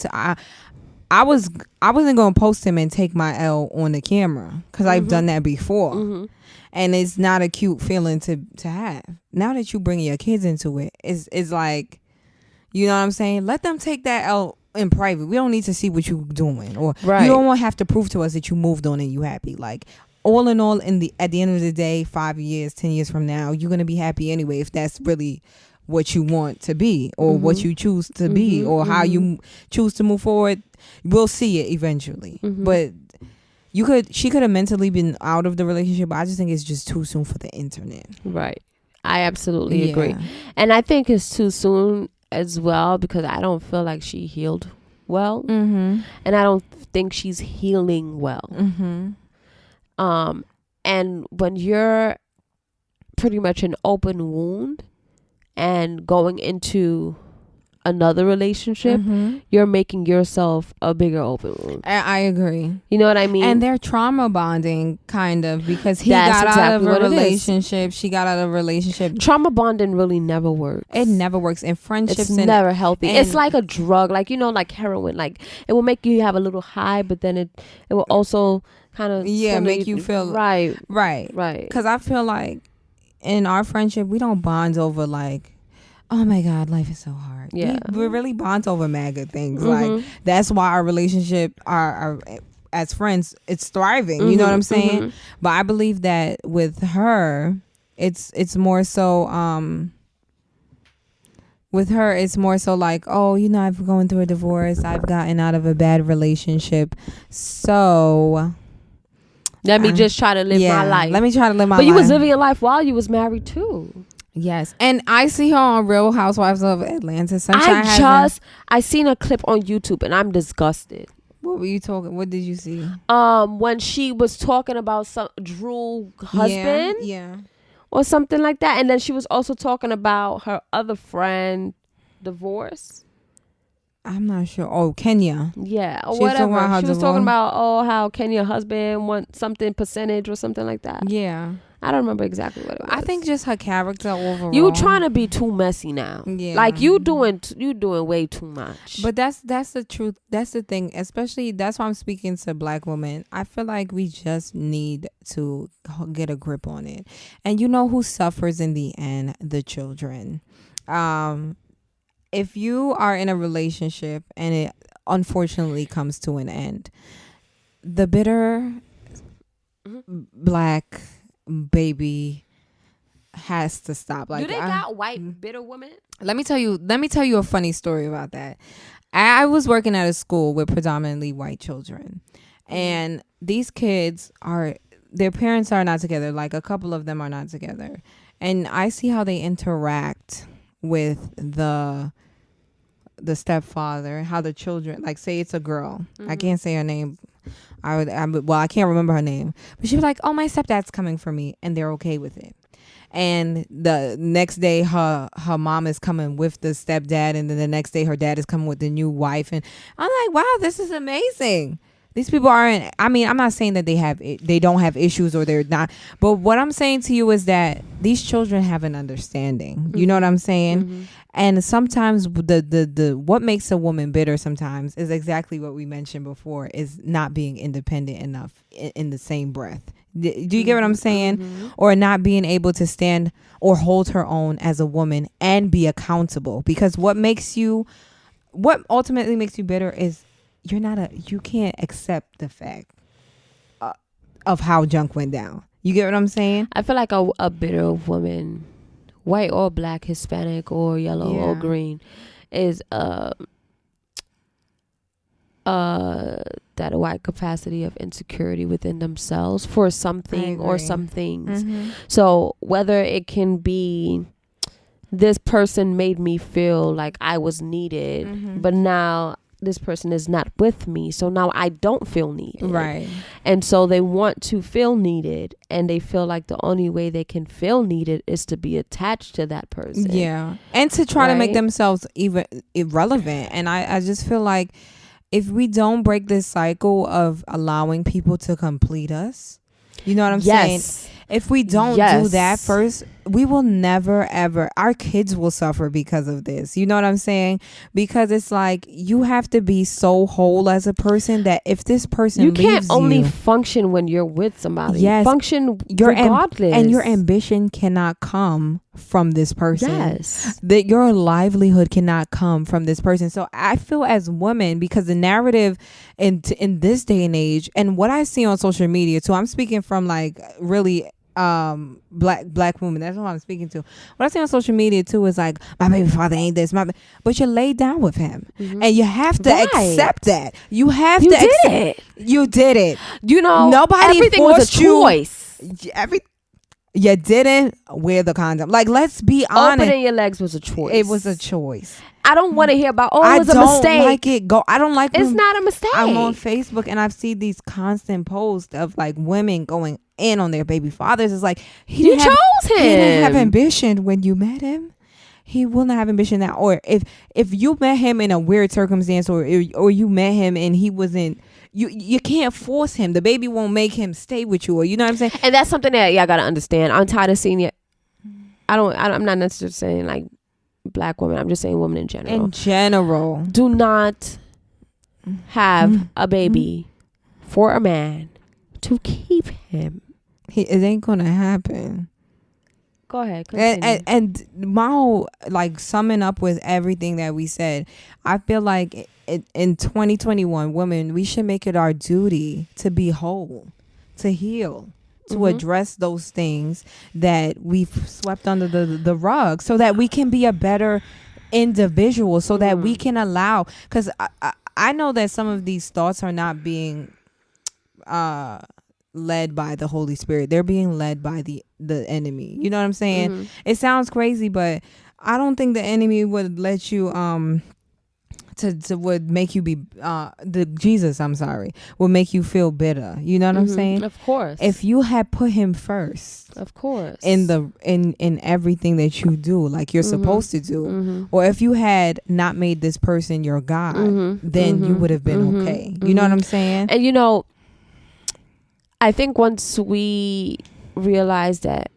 wasn't gonna post him and take my L on the camera, because I've done that before. And it's not a cute feeling to have. Now that you bring your kids into it, it's like, you know what I'm saying? Let them take that L in private. We don't need to see what you doing, or you don't want to have to prove to us that you moved on and you happy. Like, all in all, at the end of the day, 5 years, 10 years from now, you're gonna be happy anyway, if that's really what you want to be, or what you choose to be, or how you choose to move forward. We'll see it eventually. But she could have mentally been out of the relationship. But I just think it's just too soon for the internet. Right. I absolutely agree. And I think it's too soon as well, because I don't feel like she healed well. And I don't think she's healing well. And when you're pretty much an open wound and going into another relationship, you're making yourself a bigger open wound. I agree. You know what I mean? And they're trauma bonding, kind of, because he got out of a relationship, she got out of a relationship. Trauma bonding really never works. It never works. And friendships, it's never healthy. It's like a drug, like, you know, like heroin. Like, it will make you have a little high, but then it will also kind of make you feel right. Because I feel like in our friendship, we don't bond over like, oh my God, life is so hard. We really bond over MAGA things. Like, that's why our relationship, our as friends, it's thriving. You know what I'm saying? But I believe that with her, it's more so With her, it's more so like, oh, I've going through a divorce. I've gotten out of a bad relationship. So let me just try to live my life. Let me try to live my life. But you was living your life while you was married too. Yes. And I see her on Real Housewives of Atlanta. I seen a clip on YouTube and I'm disgusted. What were you talking? What did you see? When she was talking about some Drew husband. Yeah. Or something like that. And then she was also talking about her other friend divorce. I'm not sure. Oh, Kenya. Yeah, or whatever. She was talking about how Kenya husband wants something percentage or something like that. Yeah. I don't remember exactly what it was. I think just her character overall. You trying to be too messy now. Yeah. Like you doing way too much. But that's the truth. That's the thing. Especially that's why I'm speaking to Black women. I feel like we just need to get a grip on it. And you know who suffers in the end? The children. If you are in a relationship and it unfortunately comes to an end, the bitter Black baby has to stop. Like, do they got white bitter women? Let me tell you a funny story about that. I was working at a school with predominantly white children, and these kids their parents are not together. Like a couple of them are not together, and I see how they interact with the stepfather, how the children, like, say it's a girl. I can't say her name. I can't remember her name, but she was like, oh, my stepdad's coming for me, and they're okay with it. And the next day her mom is coming with the stepdad, and then the next day her dad is coming with the new wife, and I'm like, wow, this is amazing. These people aren't, I mean, I'm not saying that they don't have issues or they're not, but what I'm saying to you is that these children have an understanding. You know what I'm saying? And sometimes the what makes a woman bitter sometimes is exactly what we mentioned before, is not being independent enough in the same breath. Do you get what I'm saying? Or not being able to stand or hold her own as a woman and be accountable. Because what ultimately makes you bitter is you can't accept the fact of how junk went down. You get what I'm saying? I feel like a bitter woman, white or black, Hispanic or yellow or green, is that white capacity of insecurity within themselves for something or some things. So whether it can be, this person made me feel like I was needed, but now this person is not with me, so now I don't feel needed. Right. And so they want to feel needed, and they feel like the only way they can feel needed is to be attached to that person. Yeah. And to try to make themselves even irrelevant. And I just feel like if we don't break this cycle of allowing people to complete us, you know what I'm saying? If we don't do that first, we will never, ever, our kids will suffer because of this. You know what I'm saying? Because it's like, you have to be so whole as a person that if this person leaves you, you can't only function when you're with somebody. Function regardless. And your ambition cannot come from this person. That your livelihood cannot come from this person. So I feel as women, because the narrative in this day and age, and what I see on social media too, I'm speaking from like really black women, that's what I'm speaking to. What I see on social media too is like, my baby father ain't this, but you laid down with him, and you have to accept that. You have to accept it. You did it. You know, nobody everything forced was a choice. You didn't wear the condom. Like, let's be honest. Opening your legs was a choice. It was a choice. I don't want to hear about, it was a mistake. I don't like it. I don't like it's not a mistake. I'm on Facebook and I've seen these constant posts of like women going in on their baby fathers. It's like, you chose him. He didn't have ambition when you met him. He will not have ambition now. Or if you met him in a weird circumstance, or you met him and he wasn't, you can't force him. The baby won't make him stay with you, or you know what I'm saying? And that's something that y'all gotta understand. I'm tired of seeing it. I'm not necessarily saying like black women. I'm just saying women in general. In general, do not have a baby for a man to keep him. It ain't gonna happen. Go ahead. And my whole, like, summing up with everything that we said, I feel like in 2021, women, we should make it our duty to be whole, to heal, to address those things that we've swept under the rug, so that we can be a better individual, so that we can allow, because I know that some of these thoughts are not being led by the Holy Spirit. They're being led by the enemy. You know what I'm saying? It sounds crazy, but I don't think the enemy would let you to would make you be will make you feel bitter. You know what I'm saying? Of course. If you had put him first, of course, in everything that you do, like you're supposed to do, or if you had not made this person your God, then you would have been okay. You know what I'm saying? And you know, I think once we realize that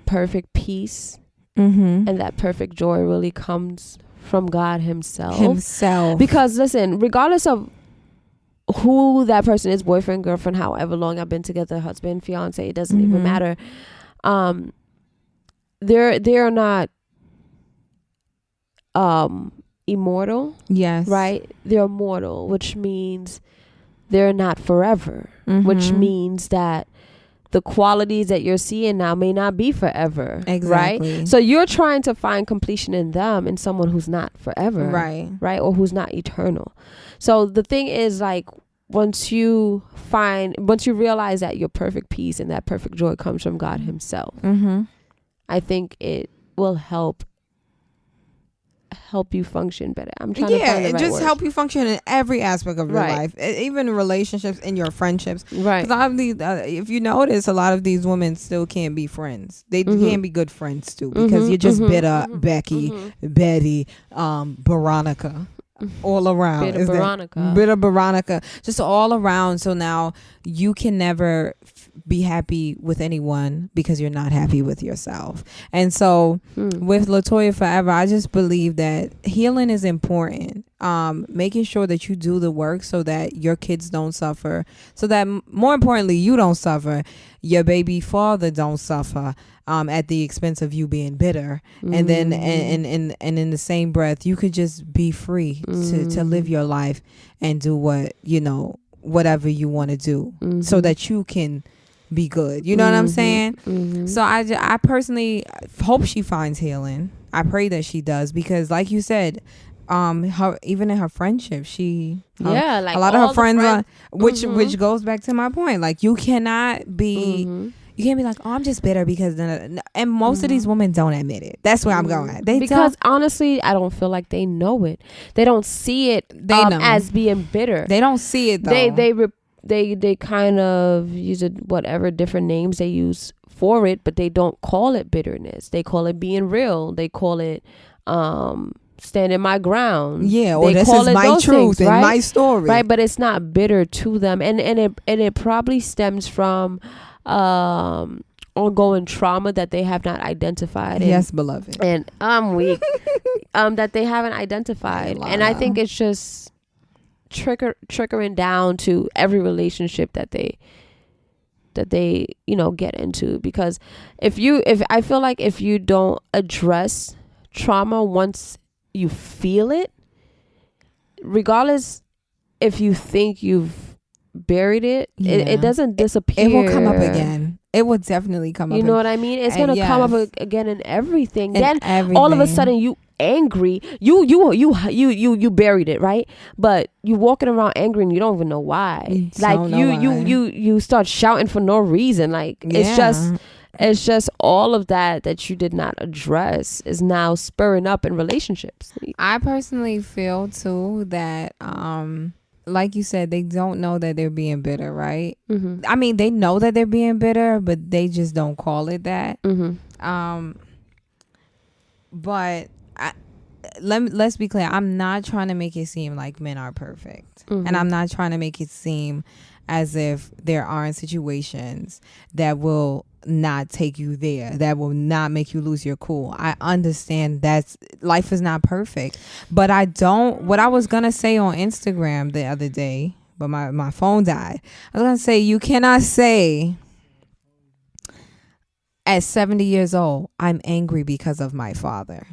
perfect peace and that perfect joy really comes from God himself. Because listen, regardless of who that person is, boyfriend, girlfriend, however long I've been together, husband, fiance, it doesn't even matter. They're not immortal. Yes. Right? They're mortal, which means they're not forever, which means that the qualities that you're seeing now may not be forever. Exactly. Right? So you're trying to find completion in them, in someone who's not forever. Right. Right? Or who's not eternal. So the thing is, like, once you realize that your perfect peace and that perfect joy comes from God himself, I think it will help you function better. I'm trying to find the right words. Help you function in every aspect of your life, even relationships, in your friendships. Right. Because if you notice, a lot of these women still can't be friends. They can't be good friends too, because you're just bitter, Becky, Betty, Veronica. All around. Bitter Veronica. Just all around. So now you can never be happy with anyone because you're not happy with yourself. And so with Latoya Forever, I just believe that healing is important. Making sure that you do the work so that your kids don't suffer, so that more importantly, you don't suffer, your baby father don't suffer at the expense of you being bitter. And then and in the same breath, you could just be free to live your life and do whatever you want to do, so that you can be good. You know what I'm saying? So I personally hope she finds healing. I pray that she does, because like you said, even in her friendship, like a lot of her friends which goes back to my point, like you can't be like, oh, I'm just bitter because and most of these women don't admit it. That's where I'm going. Because honestly, I don't feel like they know it. They don't see it as being bitter. They don't see it though. They kind of use whatever different names they use for it, but they don't call it bitterness. They call it being real. They call it standing my ground. Yeah, or this is my truth and my story. Right, but it's not bitter to them, and it probably stems from ongoing trauma that they have not identified. Yes, beloved. And I'm weak. That they haven't identified, and I think it's just trickling down to every relationship that they get into. Because if I feel like if you don't address trauma once you feel it, regardless if you think you've buried it, it doesn't disappear. It will come up again. It will definitely come up. You know what I mean? It's gonna come up again in everything. Then all of a sudden you angry. You buried it, right? But you walking around angry and you don't even know why. You start shouting for no reason. Like it's just all of that you did not address is now spurring up in relationships. I personally feel too that like you said, they don't know that they're being bitter, right? I mean, they know that they're being bitter, but they just don't call it that. But let's be clear. I'm not trying to make it seem like men are perfect, and I'm not trying to make it seem as if there aren't situations that will not take you there, that will not make you lose your cool. I understand that life is not perfect, but what I was gonna say on Instagram the other day, but my phone died. I was gonna say, you cannot say at 70 years old, I'm angry because of my father.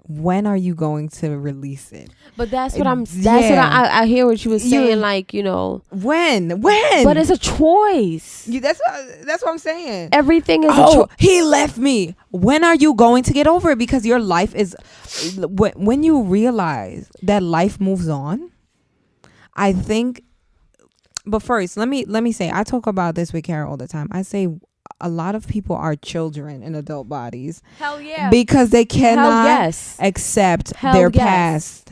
when are you going to release it? But that's what I hear what you were saying, like, you know, when, but it's a choice. that's what I'm saying. Everything is a choice. He left me. When are you going to get over it? Because your life is, when you realize that life moves on, I think. But first, let me say, I talk about this with Kara all the time. I say a lot of people are children in adult bodies. Hell yeah. Because they cannot accept their yes. past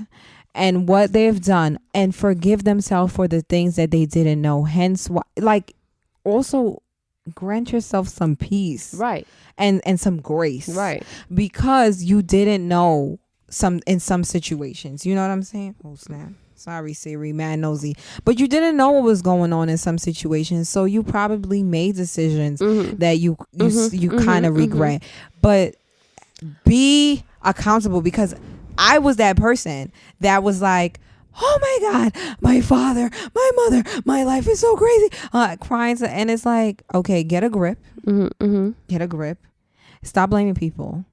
and what they've done and forgive themselves for the things that they didn't know. Hence why, like, also grant yourself some peace. Right. And some grace. Right. Because you didn't know in some situations. You know what I'm saying? Oh, snap. Sorry, Siri, mad nosy. But you didn't know what was going on in some situations, so you probably made decisions that you kind of regret. But be accountable, because I was that person that was like, oh my God, my father, my mother, my life is so crazy, crying. And it's like, okay, get a grip. Get a grip. Stop blaming people.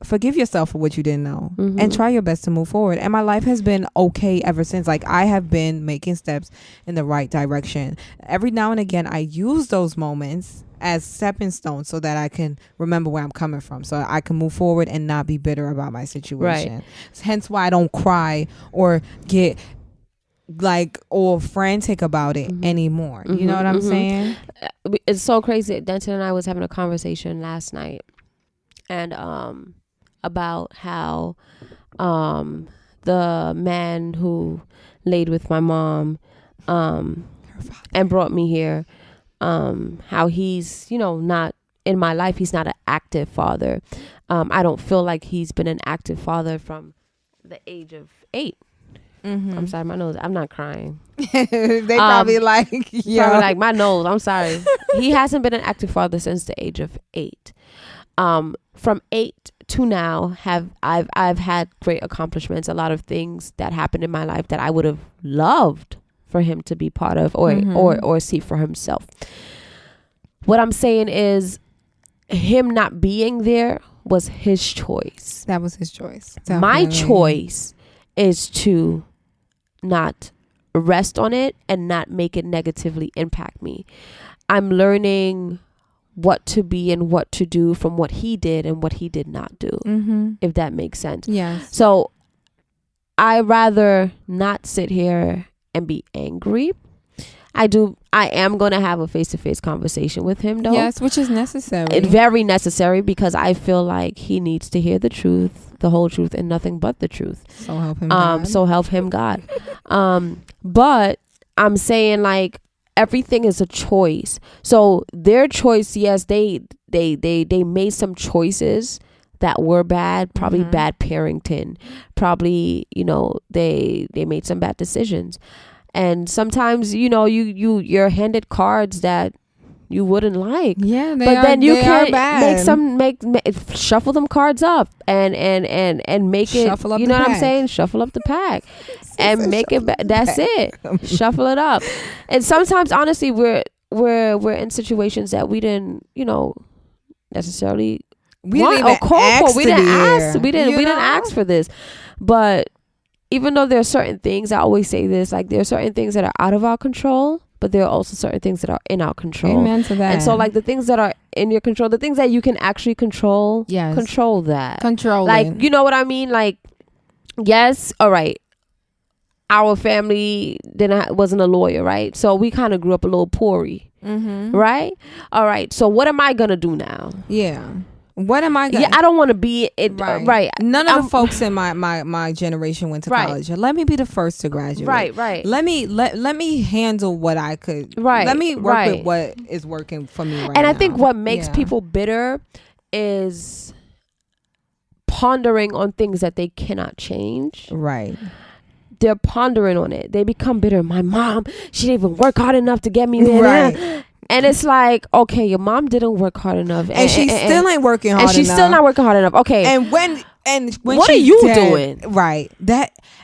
Forgive yourself for what you didn't know and try your best to move forward. And my life has been okay ever since. Like, I have been making steps in the right direction. Every now and again, I use those moments as stepping stones so that I can remember where I'm coming from, so I can move forward and not be bitter about my situation. Right. Hence why I don't cry or get like all frantic about it anymore. You know what I'm saying? It's so crazy. Denton and I was having a conversation last night, and about how the man who laid with my mom and brought me here, how he's, you know, not in my life. He's not an active father. I don't feel like he's been an active father from the age of 8. I'm sorry, my nose. I'm not crying. They probably like, yeah, probably like my nose. I'm sorry. He hasn't been an active father since the age of 8. From 8 to now, I've had great accomplishments. A lot of things that happened in my life that I would have loved for him to be part of or see for himself. What I'm saying is, him not being there was his choice. That was his choice. Definitely. My choice is to not rest on it and not make it negatively impact me. I'm learning what to be and what to do from what he did and what he did not do, if that makes sense. Yes. So I rather not sit here and be angry. I am going to have a face-to-face conversation with him, though. Yes, which is necessary. It's very necessary, because I feel like he needs to hear the truth, the whole truth, and nothing but the truth. So help him God. So help him God. But I'm saying, like, everything is a choice. So their choice, yes, they made some choices that were bad, probably bad parenting, probably, you know, they made some bad decisions. And sometimes, you know, you're handed cards that you wouldn't like. Yeah, then you can shuffle them cards up and make it. Shuffle up you the know pack. what I'm saying? Shuffle up the pack and make it. That's it. Shuffle it up. And sometimes, honestly, we're in situations that we didn't, you know, necessarily want or call for. We didn't ask. We didn't ask for this, but. Even though there are certain things, I always say this, like, there are certain things that are out of our control, but there are also certain things that are in our control. Amen to that. And so, like, the things that are in your control, the things that you can actually control, yes, control that. Control like, it. You know what I mean? Like, yes, all right. Our family wasn't a lawyer, right? So we kind of grew up a little poory, right? All right. So what am I gonna do now? Yeah. What am I gonna? Yeah, I don't want to be it. Right. None of the folks in my generation went to college. Let me be the first to graduate. Right. Let me handle what I could. Right. Let me work with what is working for me right now. And I think what makes people bitter is pondering on things that they cannot change. Right. They're pondering on it. They become bitter. My mom, she didn't even work hard enough to get me there. Right. And it's like, okay, your mom didn't work hard enough, and she still ain't working hard enough. And she's still not working hard enough. Okay. And when what are you doing? Right.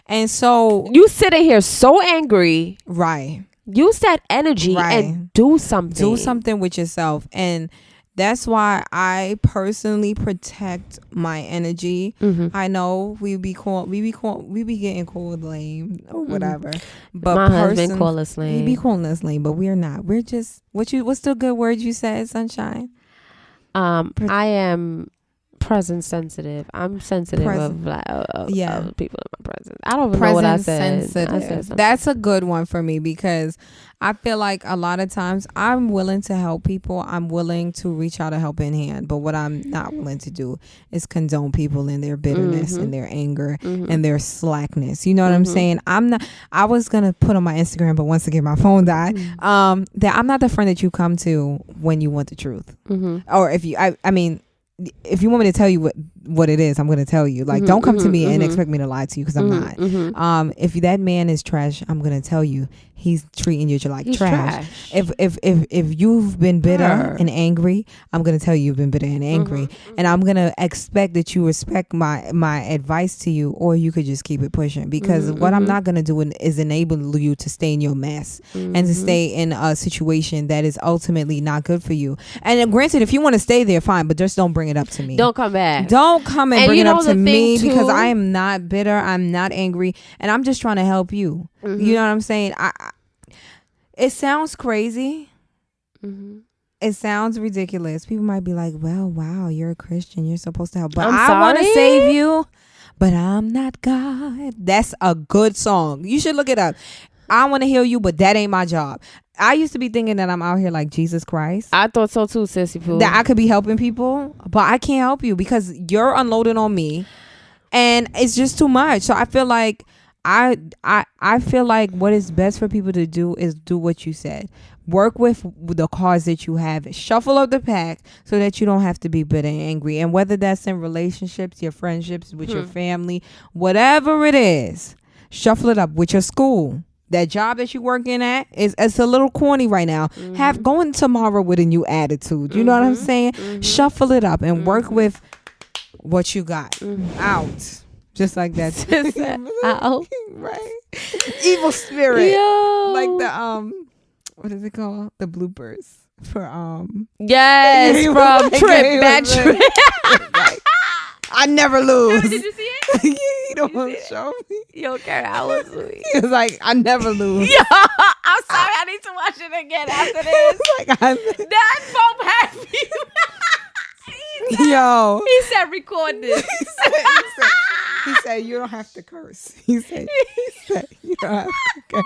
And so you sitting here so angry. Right. Use that energy and do something. Do something with yourself. And That's why I personally protect my energy. I know we be getting called lame or whatever. But my husband call us lame. He be calling us lame, but we're not. We're just what's the good word you said, Sunshine? I am presence sensitive. I'm sensitive of people in my presence. I don't even know what I said. Sensitive. That's a good one for me because I feel like a lot of times I'm willing to help people. I'm willing to reach out a helping hand. But what I'm not willing to do is condone people in their bitterness and their anger and their slackness. You know what I'm saying? I was going to put on my Instagram, but once again, my phone died. That I'm not the friend that you come to when you want the truth. Or if you, I mean, if you want me to tell you what it is, I'm going to tell you. Like, don't come to me and expect me to lie to you because I'm not. If that man is trash, I'm going to tell you he's treating you like trash. If you've been bitter and angry, I'm going to tell you you've been bitter and angry. And I'm going to expect that you respect my advice to you, or you could just keep it pushing. Because what I'm not going to do is enable you to stay in your mess and to stay in a situation that is ultimately not good for you. And granted, if you want to stay there, fine, but just don't bring it up to me. Don't come back. Don't come and bring it up to me because I am not bitter. I'm not angry. And I'm just trying to help you. You know what I'm saying? It sounds crazy. It sounds ridiculous. People might be like, well, wow, you're a Christian. You're supposed to help. But I want to save you, but I'm not God. That's a good song. You should look it up. I want to heal you, but that ain't my job. I used to be thinking that I'm out here like Jesus Christ. I thought so too, sissy poo. That I could be helping people, but I can't help you because you're unloading on me, and it's just too much. So I feel like I feel like what is best for people to do is do what you said. Work with the cards that you have. Shuffle up the pack so that you don't have to be bitter and angry. And whether that's in relationships, your friendships, with your family, whatever it is, shuffle it up with your school. That job that you're working at it's a little corny right now. Have going tomorrow with a new attitude. You know what I'm saying? Shuffle it up and work with what you got. Out. Just like that. Out. Right. Evil spirit. Yo. Like the what is it called? The bloopers for yes, from Trip, bad Trip. Like, I never lose. Did you see it? You don't want to show me. Yo, Karen, I was sweet. He was like, I never lose. Yo, I'm sorry. I need to watch it again after this. Like, that phone happy. Yo. He said, record this. He said, you don't have to curse. He said, you don't have to curse.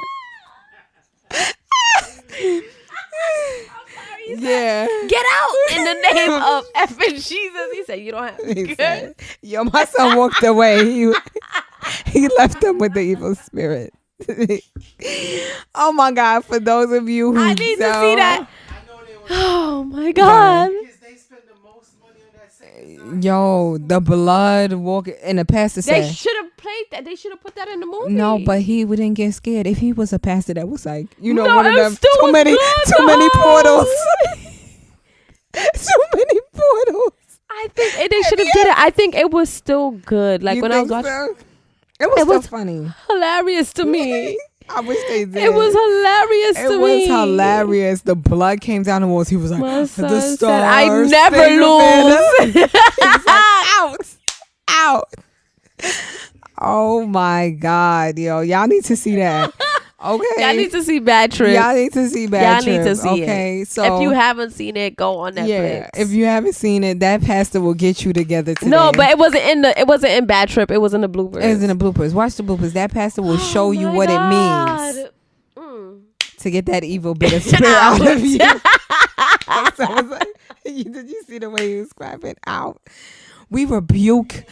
Yeah. Get out in the name of effing Jesus. He said, you don't have to curse. Yo, my son walked away. He left them with the evil spirit. Oh my God! For those of you who I need to see that. Oh my God! Yo, the blood walking and the pastor said they should have played that. They should have put that in the movie. No, but he wouldn't get scared if he was a pastor that was like, you know, no, one of them too many portals. Too many portals. I think they should have did it. I think it was still good. Like when I was watching, it was funny, hilarious to me. I wish they did. It was hilarious to me. It was hilarious. The blood came down the walls. He was like, my son the said, stars. I never lose. He was like, out. Oh my God, yo, y'all need to see that. Okay, y'all need to see Bad Trip. Y'all need to see Bad Trip. Y'all need to see it. Okay, so if you haven't seen it, go on Netflix. Yeah, if you haven't seen it, that pastor will get you together today. No, but it wasn't in Bad Trip. It was in the bloopers. It was in the bloopers. Watch the bloopers. That pastor will show you what it means to get that evil bitter spirit out of you. So I was like, did you see the way he was clapping out? We rebuke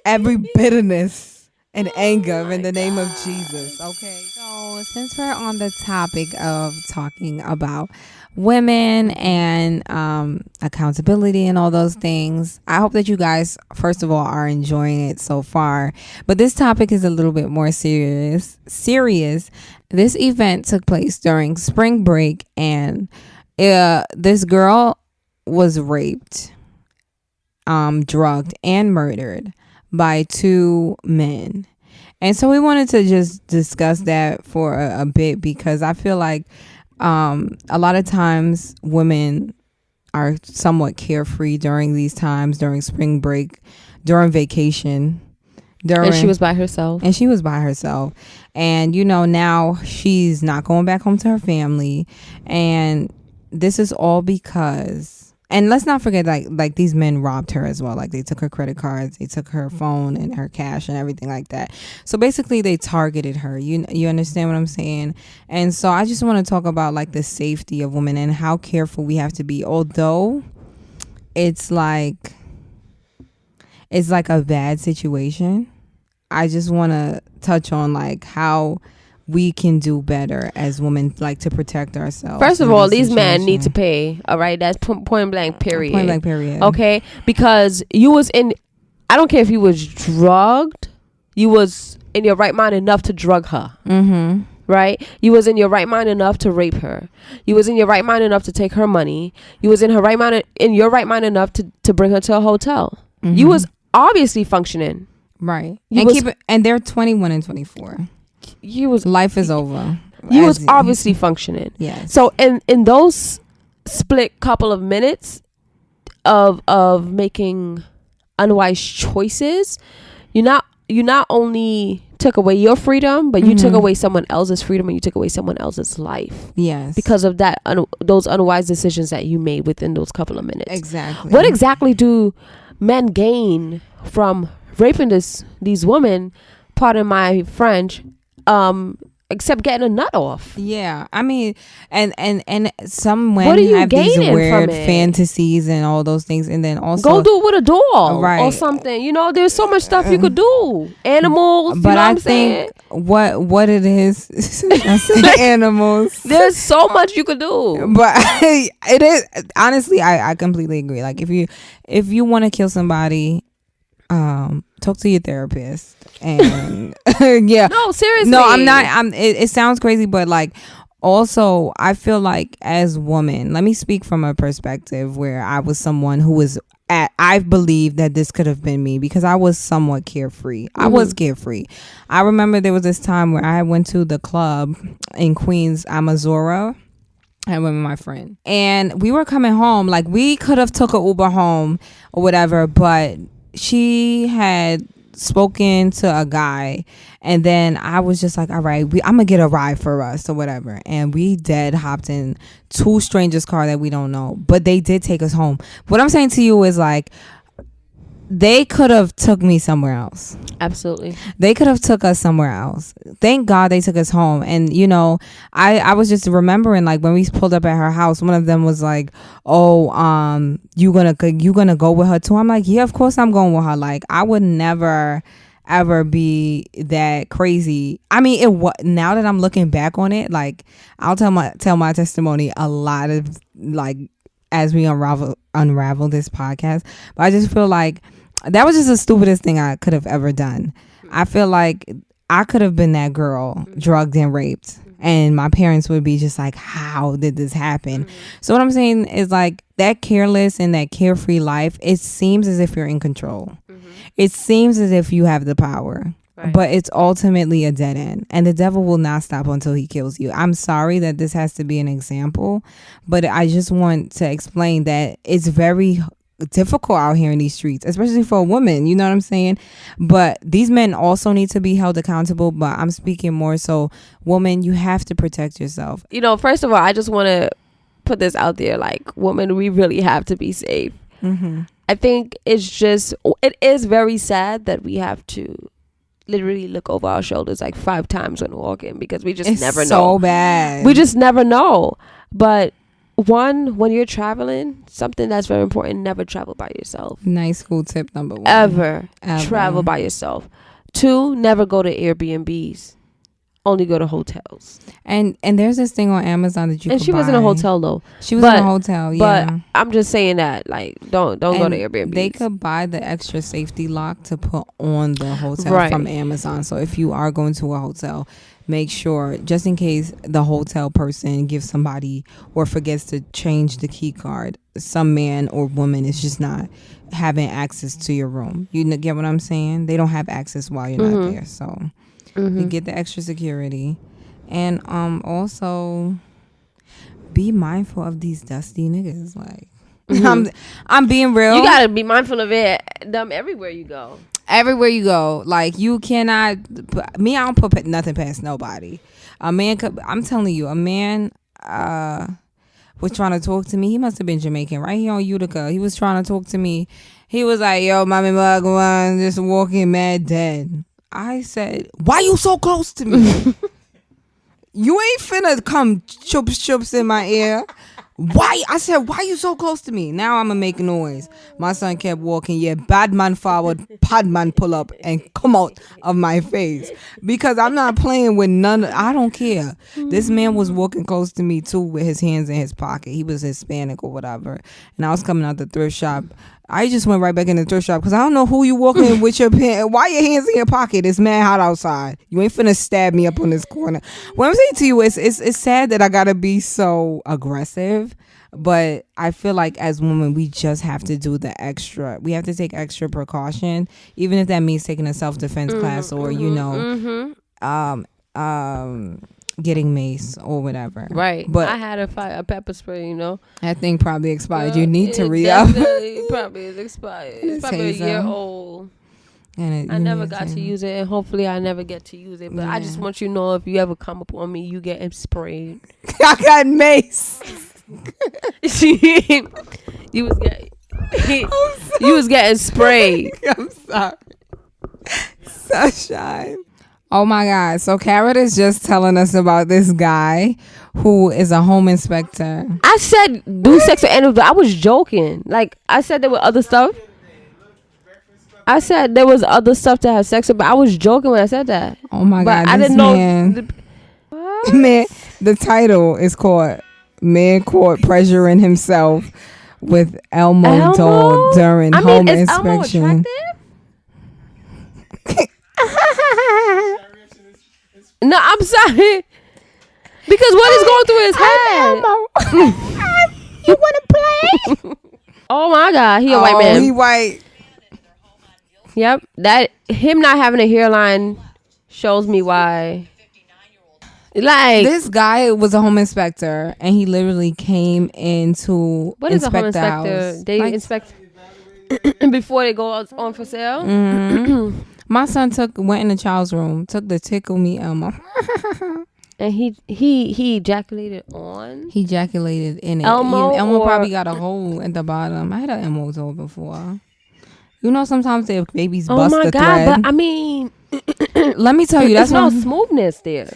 every bitterness and anger in the name of Jesus. Okay. So since we're on the topic of talking about women and accountability and all those things, I hope that you guys, first of all, are enjoying it so far. But this topic is a little bit more serious. This event took place during spring break, and this girl was raped, drugged, and murdered by two men. And so we wanted to just discuss that for a bit, because I feel like a lot of times women are somewhat carefree during these times, during spring break, during vacation. And she was by herself. And, you know, now she's not going back home to her family. And this is all because, and let's not forget, like these men robbed her as well. Like, they took her credit cards, they took her phone and her cash and everything like that. So basically they targeted her. You understand what I'm saying? And so I just want to talk about like the safety of women and how careful we have to be. Although it's like a bad situation, I just want to touch on like how we can do better as women, like to protect ourselves. First of all, these men need to pay. All right, that's point blank period. Point blank period. Okay, because you was in, I don't care if you was drugged, you was in your right mind enough to drug her. Mm-hmm. Right? You was in your right mind enough to rape her. You was in your right mind enough to take her money. You was in your right mind enough to bring her to a hotel. Mm-hmm. You was obviously functioning. Right. And they're 21 and 24. Life is over. You was obviously functioning. Yes. So in those split couple of minutes of making unwise choices, you not only took away your freedom, but you took away someone else's freedom, and you took away someone else's life. Yes. Because of that, those unwise decisions that you made within those couple of minutes. Exactly. What exactly do men gain from raping these women, pardon my French, except getting a nut off? Yeah, I mean, and some What are women you have these gaining weird from it? fantasies and all those things, and then also Go do it with a doll, right, or something. You know, there's so much stuff you could do. Animals, but you know I what I'm saying? think what it is, I say animals. There's so much you could do. But it is, honestly, I completely agree. Like, if you want to kill somebody, talk to your therapist. And yeah, No, seriously. no, I'm not. It sounds crazy, but like, also I feel like as women, let me speak from a perspective where I was someone who was I believe that this could have been me, because I was somewhat carefree. I was carefree. I remember there was this time where I went to the club in Queens, Amazura. I went with my friend, and we were coming home. Like, we could have took an Uber home or whatever, but she had spoken to a guy, and then I was just like, all right, I'm gonna get a ride for us or whatever, and we hopped in two strangers' car that we don't know, but they did take us home. What I'm saying to you is, like, they could have took me somewhere else. Absolutely. They could have took us somewhere else. Thank God they took us home. And, you know, I was just remembering, like, when we pulled up at her house, one of them was like, oh, you gonna go with her too? I'm like, yeah, of course I'm going with her. Like, I would never ever be that crazy. I mean, now that I'm looking back on it, like, I'll tell my testimony a lot of, like, as we unravel this podcast. But I just feel like that was just the stupidest thing I could have ever done. I feel like I could have been that girl drugged and raped, and my parents would be just like, how did this happen? So what I'm saying is, like, that careless and that carefree life, it seems as if you're in control. It seems as if you have the power. Right. But it's ultimately a dead end, and the devil will not stop until he kills you. I'm sorry that this has to be an example, but I just want to explain that it's very difficult out here in these streets, especially for a woman, you know what I'm saying? But these men also need to be held accountable, but I'm speaking more so, woman, you have to protect yourself. You know, first of all, I just want to put this out there, like, women, we really have to be safe. I think it is very sad that we have to literally look over our shoulders like 5 times when walking, because we just never know. It's so bad. We just never know. But when you're traveling, something that's very important, never travel by yourself. Nightschool tip number 1. Ever travel by yourself. 2, never go to Airbnbs. Only go to hotels. And there's this thing on Amazon that you and could she buy. was in a hotel though. She was in a hotel, yeah. But I'm just saying that, like, don't go to Airbnb. They could buy the extra safety lock to put on the hotel from Amazon. So if you are going to a hotel, make sure, just in case the hotel person gives somebody or forgets to change the key card, some man or woman is just not having access to your room. You get what I'm saying? They don't have access while you're not there. So you get the extra security. And also be mindful of these dusty niggas. Like, I'm being real. You gotta be mindful of it. Them everywhere you go. Everywhere you go, like you cannot. I don't put nothing past nobody. A man could. I'm telling you, a man was trying to talk to me. He must have been Jamaican, right here on Utica. He was trying to talk to me. He was like, "Yo, mommy, mug, just walking mad dead." I said, "Why you so close to me? You ain't finna come chups in my ear." Why? I said, why you so close to me? Now I'm gonna make noise. My son kept walking. Yeah, bad man forward, bad man pull up and come out of my face. Because I'm not playing with none. I don't care. This man was walking close to me too with his hands in his pocket. He was Hispanic or whatever. And I was coming out the thrift shop. I just went right back in the thrift shop because I don't know who you walking with your pants. Why your hands in your pocket? It's mad hot outside. You ain't finna stab me up on this corner. What I'm saying to you is it's sad that I gotta be so aggressive, but I feel like as women we just have to do the extra. We have to take extra precaution, even if that means taking a self-defense class or getting mace or whatever. Right. But I had a pepper spray, that thing probably expired. You need to re-up. It probably is expired. It's probably a year old. And I never got to use it, and hopefully I never get to use it. But I just want you to know, if you ever come upon me, you getting sprayed. I got mace. You was getting sprayed. I'm sorry. Sunshine. Oh my God. So Carrot is just telling us about this guy who is a home inspector. I said do sex with animals, but I was joking. Like, I said there were other stuff. I said there was other stuff to have sex with, but I was joking when I said that. Oh my but God. I didn't know. Man, the title is called Man Caught Pressuring Himself with Elmo doll during home inspection. Elmo attractive? No, I'm sorry. Because what is going through his head? You want to play? Oh my God, he a white man. He white. Yep, that him not having a hairline shows me why. Like, this guy was a home inspector, and he literally came in to what is a home inspect the inspector? house. They inspect before they go on for sale. Mm-hmm. My son went in the child's room, took the tickle me Elmo, and he ejaculated on. He ejaculated in it. Elmo probably got a hole at the bottom. I had an Elmo doll before. You know, sometimes their babies bust the thread. Oh my God! But I mean, let me tell you, that's no smoothness there.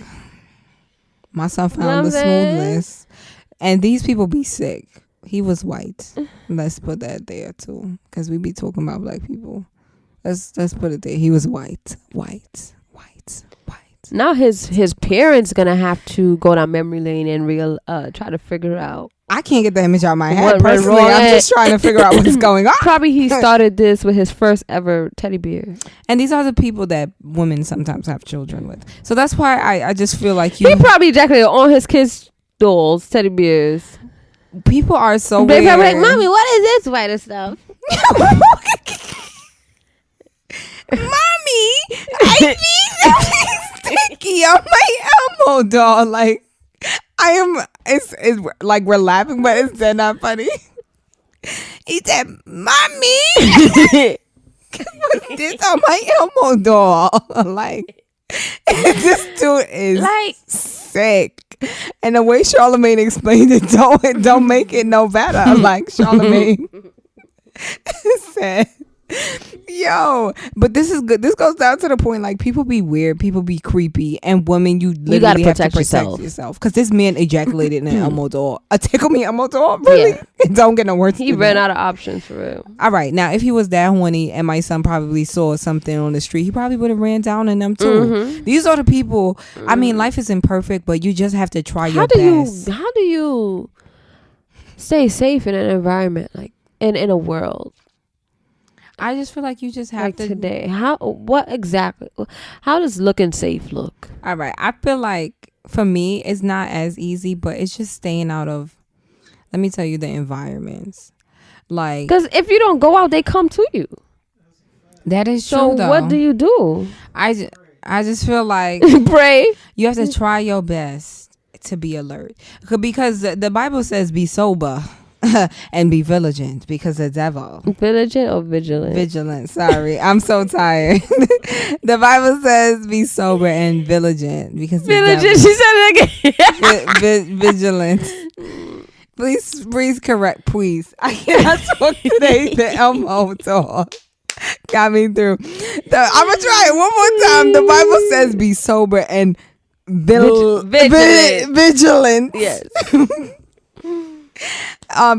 My son found the smoothness, and these people be sick. He was white. Let's put that there too, because we be talking about black people. Let's put it there. He was white. Now his parents gonna have to go down memory lane and try to figure out. I can't get the image out of my head personally. I'm just trying to figure out what's going on. Probably he started this with his first ever teddy bear. And these are the people that women sometimes have children with. So that's why I just feel like he probably ejaculated on his kids' dolls, teddy bears. People are so they weird. Probably like, Mommy, what is this white stuff? Mommy, I need sticky on my Elmo doll. Like, it's like we're laughing, but it's dead not funny. He said, Mommy, put this on my Elmo doll. Like, this dude is like sick. And the way Sharlene explained it, don't make it no better. Like, Sharlene said, yo, but this is good. This goes down to the point, like, people be weird, people be creepy, and women, you literally have to protect yourself. Because this man ejaculated in an Elmo doll. A tickle me Elmo doll? Really? Yeah. It don't get no worse. He ran out of options for real. All right. Now, if he was that horny and my son probably saw something on the street, he probably would have ran down in them too. Mm-hmm. These are the people. I mean, life is imperfect, but you just have to try your best. How do you stay safe in an environment, like in a world? I just feel like you just have to today. What exactly? How does looking safe look? All right. I feel like for me, it's not as easy, but it's just staying out of, let me tell you, the environments. Like, because if you don't go out, they come to you. That is true. So what do you do? I just feel like pray. You have to try your best to be alert, because the Bible says be sober. And be vigilant because the devil. Vigilant or vigilant? Vigilant. Sorry, I'm so tired. The Bible says be sober and vigilant because Vigilant. She said it again. Vigilant. Please correct, please. I cannot talk today. The Elmo talk got me through. I'm gonna try it one more time. The Bible says be sober and vigilant. Yes.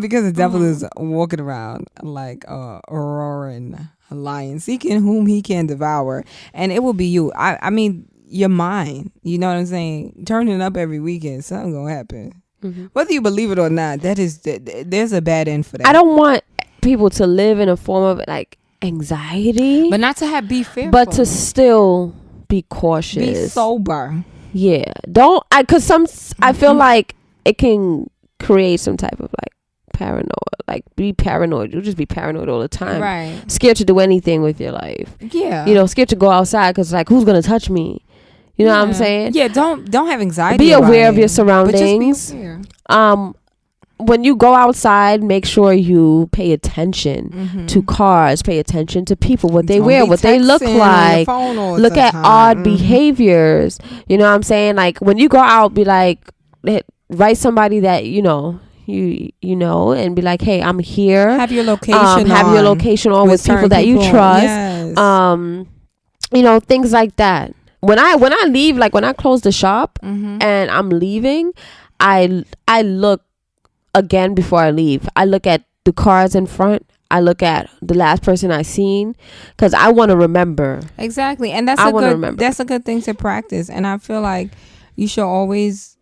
Because the devil is walking around like a roaring lion, seeking whom he can devour, and it will be you. I mean, your mind. You know what I'm saying? Turning up every weekend, something gonna happen. Mm-hmm. Whether you believe it or not, there's a bad end for that. I don't want people to live in a form of like anxiety, but not to be fearful, but to still be cautious, be sober. Yeah, don't. Because I feel like it can create some type of like paranoia. Like be paranoid. You'll just be paranoid all the time. Right. Scared to do anything with your life. Yeah. You know, scared to go outside because like who's gonna touch me? You know what I'm saying? Yeah. Don't have anxiety. Be aware of your surroundings. But just be aware. When you go outside, make sure you pay attention to cars, pay attention to people, what they wear, what they look like. Look at odd behaviors. You know what I'm saying? Like when you go out, be like, write somebody that you know, and be like, hey, I'm here. Have your location on with people that you trust. Yes. You know, things like that. When I leave, like when I close the shop and I'm leaving, I look again before I leave. I look at the cars in front. I look at the last person I seen because I want to remember. Exactly, and that's a good thing to practice. And I feel like you should always,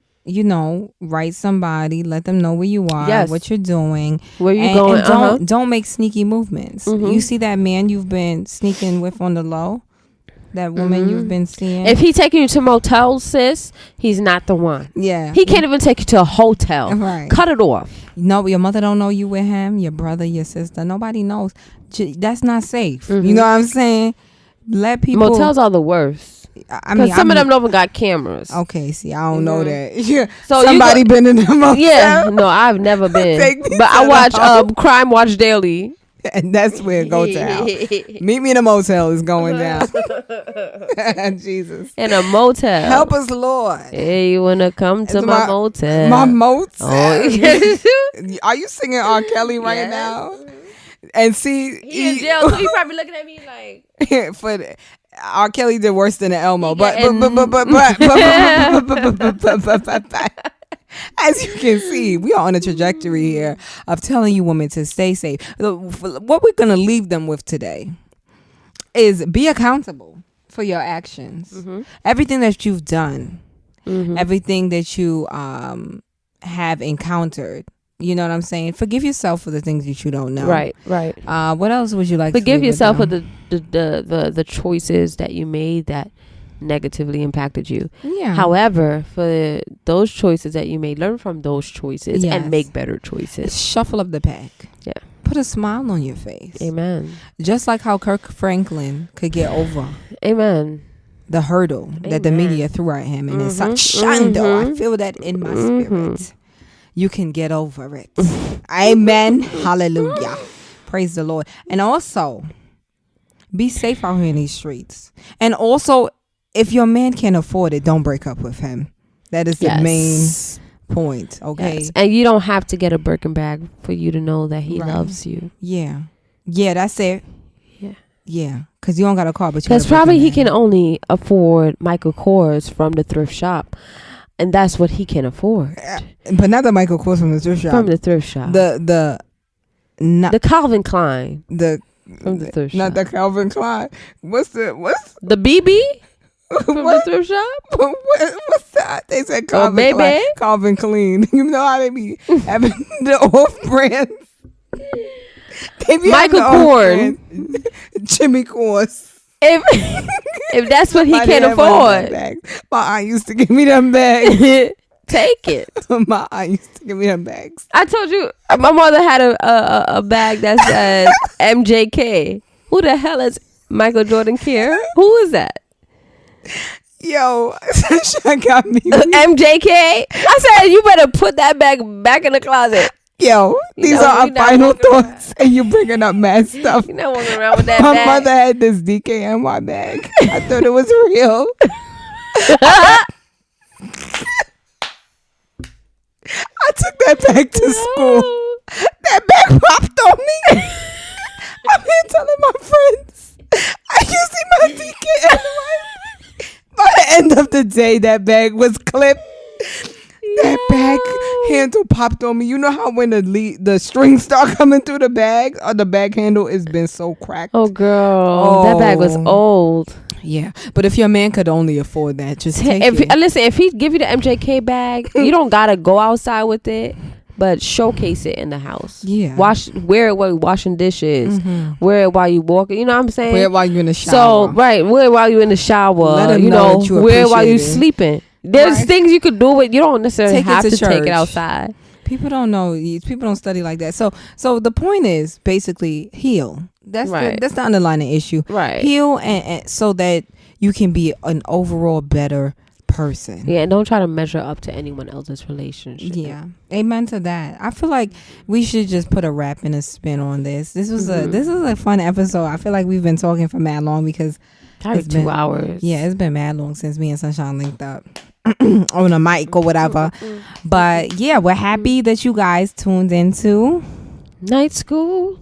write somebody, let them know where you are, what you're doing, where you going. And don't make sneaky movements. You see that man you've been sneaking with on the low. That woman you've been seeing. If he taking you to motels, sis, he's not the one. Yeah. He can't even take you to a hotel. Right. Cut it off. No, your mother don't know you with him. Your brother, your sister. Nobody knows. That's not safe. You know what I'm saying? Let people. Motels are the worst. I mean, some of them don't even got cameras. Okay, see, I don't know that. Yeah. So somebody been in the motel? Yeah. No, I've never been. But I watch Crime Watch Daily. And that's where it goes down. Meet me in a motel is going down. Jesus. In a motel. Help us, Lord. Hey, you want to come to my motel? My motel? Oh. Are you singing R. Kelly right now? And see. He in jail, so he probably looking at me like. For R. Kelly did worse than the Elmo. But as you can see, we are on a trajectory here of telling you women to stay safe. What we're going to leave them with today is be accountable for your actions. Everything that you've done, everything that you have encountered. You know what I'm saying? Forgive yourself for the things that you don't know. Right. What else would you like to forgive yourself for the choices that you made that negatively impacted you. Yeah. However, for those choices that you made, learn from those choices and make better choices. Shuffle up the pack. Yeah. Put a smile on your face. Amen. Just like how Kirk Franklin could get over. Amen. The hurdle that the media threw at him. And it's such shando. I feel that in my spirit. You can get over it. Amen. Hallelujah. Praise the Lord. And also, be safe out here in these streets. And also, if your man can't afford it, don't break up with him. That is the main point, okay? Yes. And you don't have to get a Birkin bag for you to know that he loves you. Yeah. Yeah, that's it. Yeah. Yeah, because you don't got a car, but you because probably he can only afford Michael Kors from the thrift shop. And that's what he can afford. But not the Michael Kors from the thrift shop. From the thrift shop. The Calvin Klein. From the thrift shop. Not the Calvin Klein. What's the BB? From the thrift shop? What's that? They said Calvin Klein. Calvin Clean. You know how they be having the off brands. Michael Kors. Jimmy Kors. If that's what he can afford. My aunt used to give me them bags. Take it. My aunt used to give me them bags. I told you, my mother had a bag that says MJK. Who the hell is Michael Jordan Care? Who is that? Yo, Sean got me. MJK? I said, you better put that bag back in the closet. Yo, these know, are our you're not final walking around. thoughts, and you bringing up mad stuff. You're not walking around with that My bag. mother had this DKNY bag. I thought it was real. I took that bag to school. That bag popped on me. I'm here telling my friends. I used my DKNY. By the end of the day, that bag was clipped. That bag handle popped on me. You know how when the strings start coming through the bag, or the bag handle has been so cracked. Oh, girl. That bag was old. Yeah, but if your man could only afford that, just take it. Listen, if he give you the MJK bag, you don't gotta go outside with it, but showcase it in the house. Yeah. Wear it while you're washing dishes. Wear it while you walking. You know what I'm saying? Wear it while you're in the shower. So wear it while you're in the shower. Let him know that you wear it while you're appreciate it. sleeping. There's Right. things you could do with. You don't necessarily Take it have to to take church. it outside. People don't know. People don't study like that. So the point is basically heal. That's Right. the underlying issue. Right. Heal and so that you can be an overall better person. Yeah, and don't try to measure up to anyone else's relationship. Yeah, amen to that. I feel like we should just put a wrap and a spin on this. This was a fun episode. I feel like we've been talking for mad long because Probably it's 2 been- hours. Yeah, it's been mad long since me and Sunshine linked up on a mic or whatever. But yeah, we're happy that you guys tuned into Night school.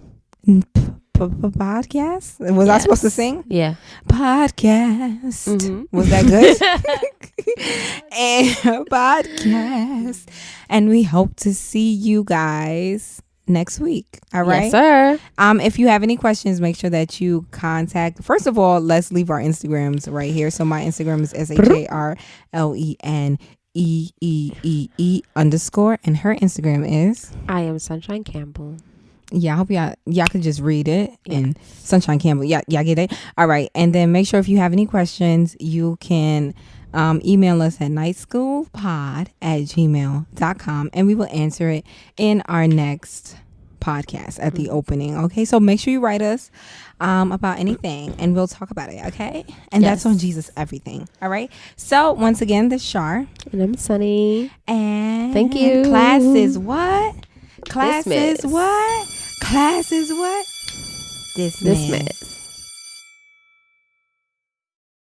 podcast. Was I supposed to sing? Yeah. Podcast. Was that good? And podcast. And we hope to see you guys next week. All right. Yes, sir. If you have any questions, make sure that you contact. First of all, let's leave our Instagrams right here. So my Instagram is SHARLENEEEE _ and her Instagram is. I am Sunshine Campbell. Yeah, I hope y'all could just read it. And Sunshine Campbell. Yeah, y'all get it. All right. And then make sure if you have any questions, you can email us at nightschoolpod@gmail.com and we will answer it in our next podcast at the opening. Okay, so make sure you write us about anything and we'll talk about it. Okay, and that's on Jesus Everything. All right, so once again, this is Shar And I'm Sunny. and Thank you. Class is what? Class Dismiss. is what? Class is what? Dismiss. Dismiss.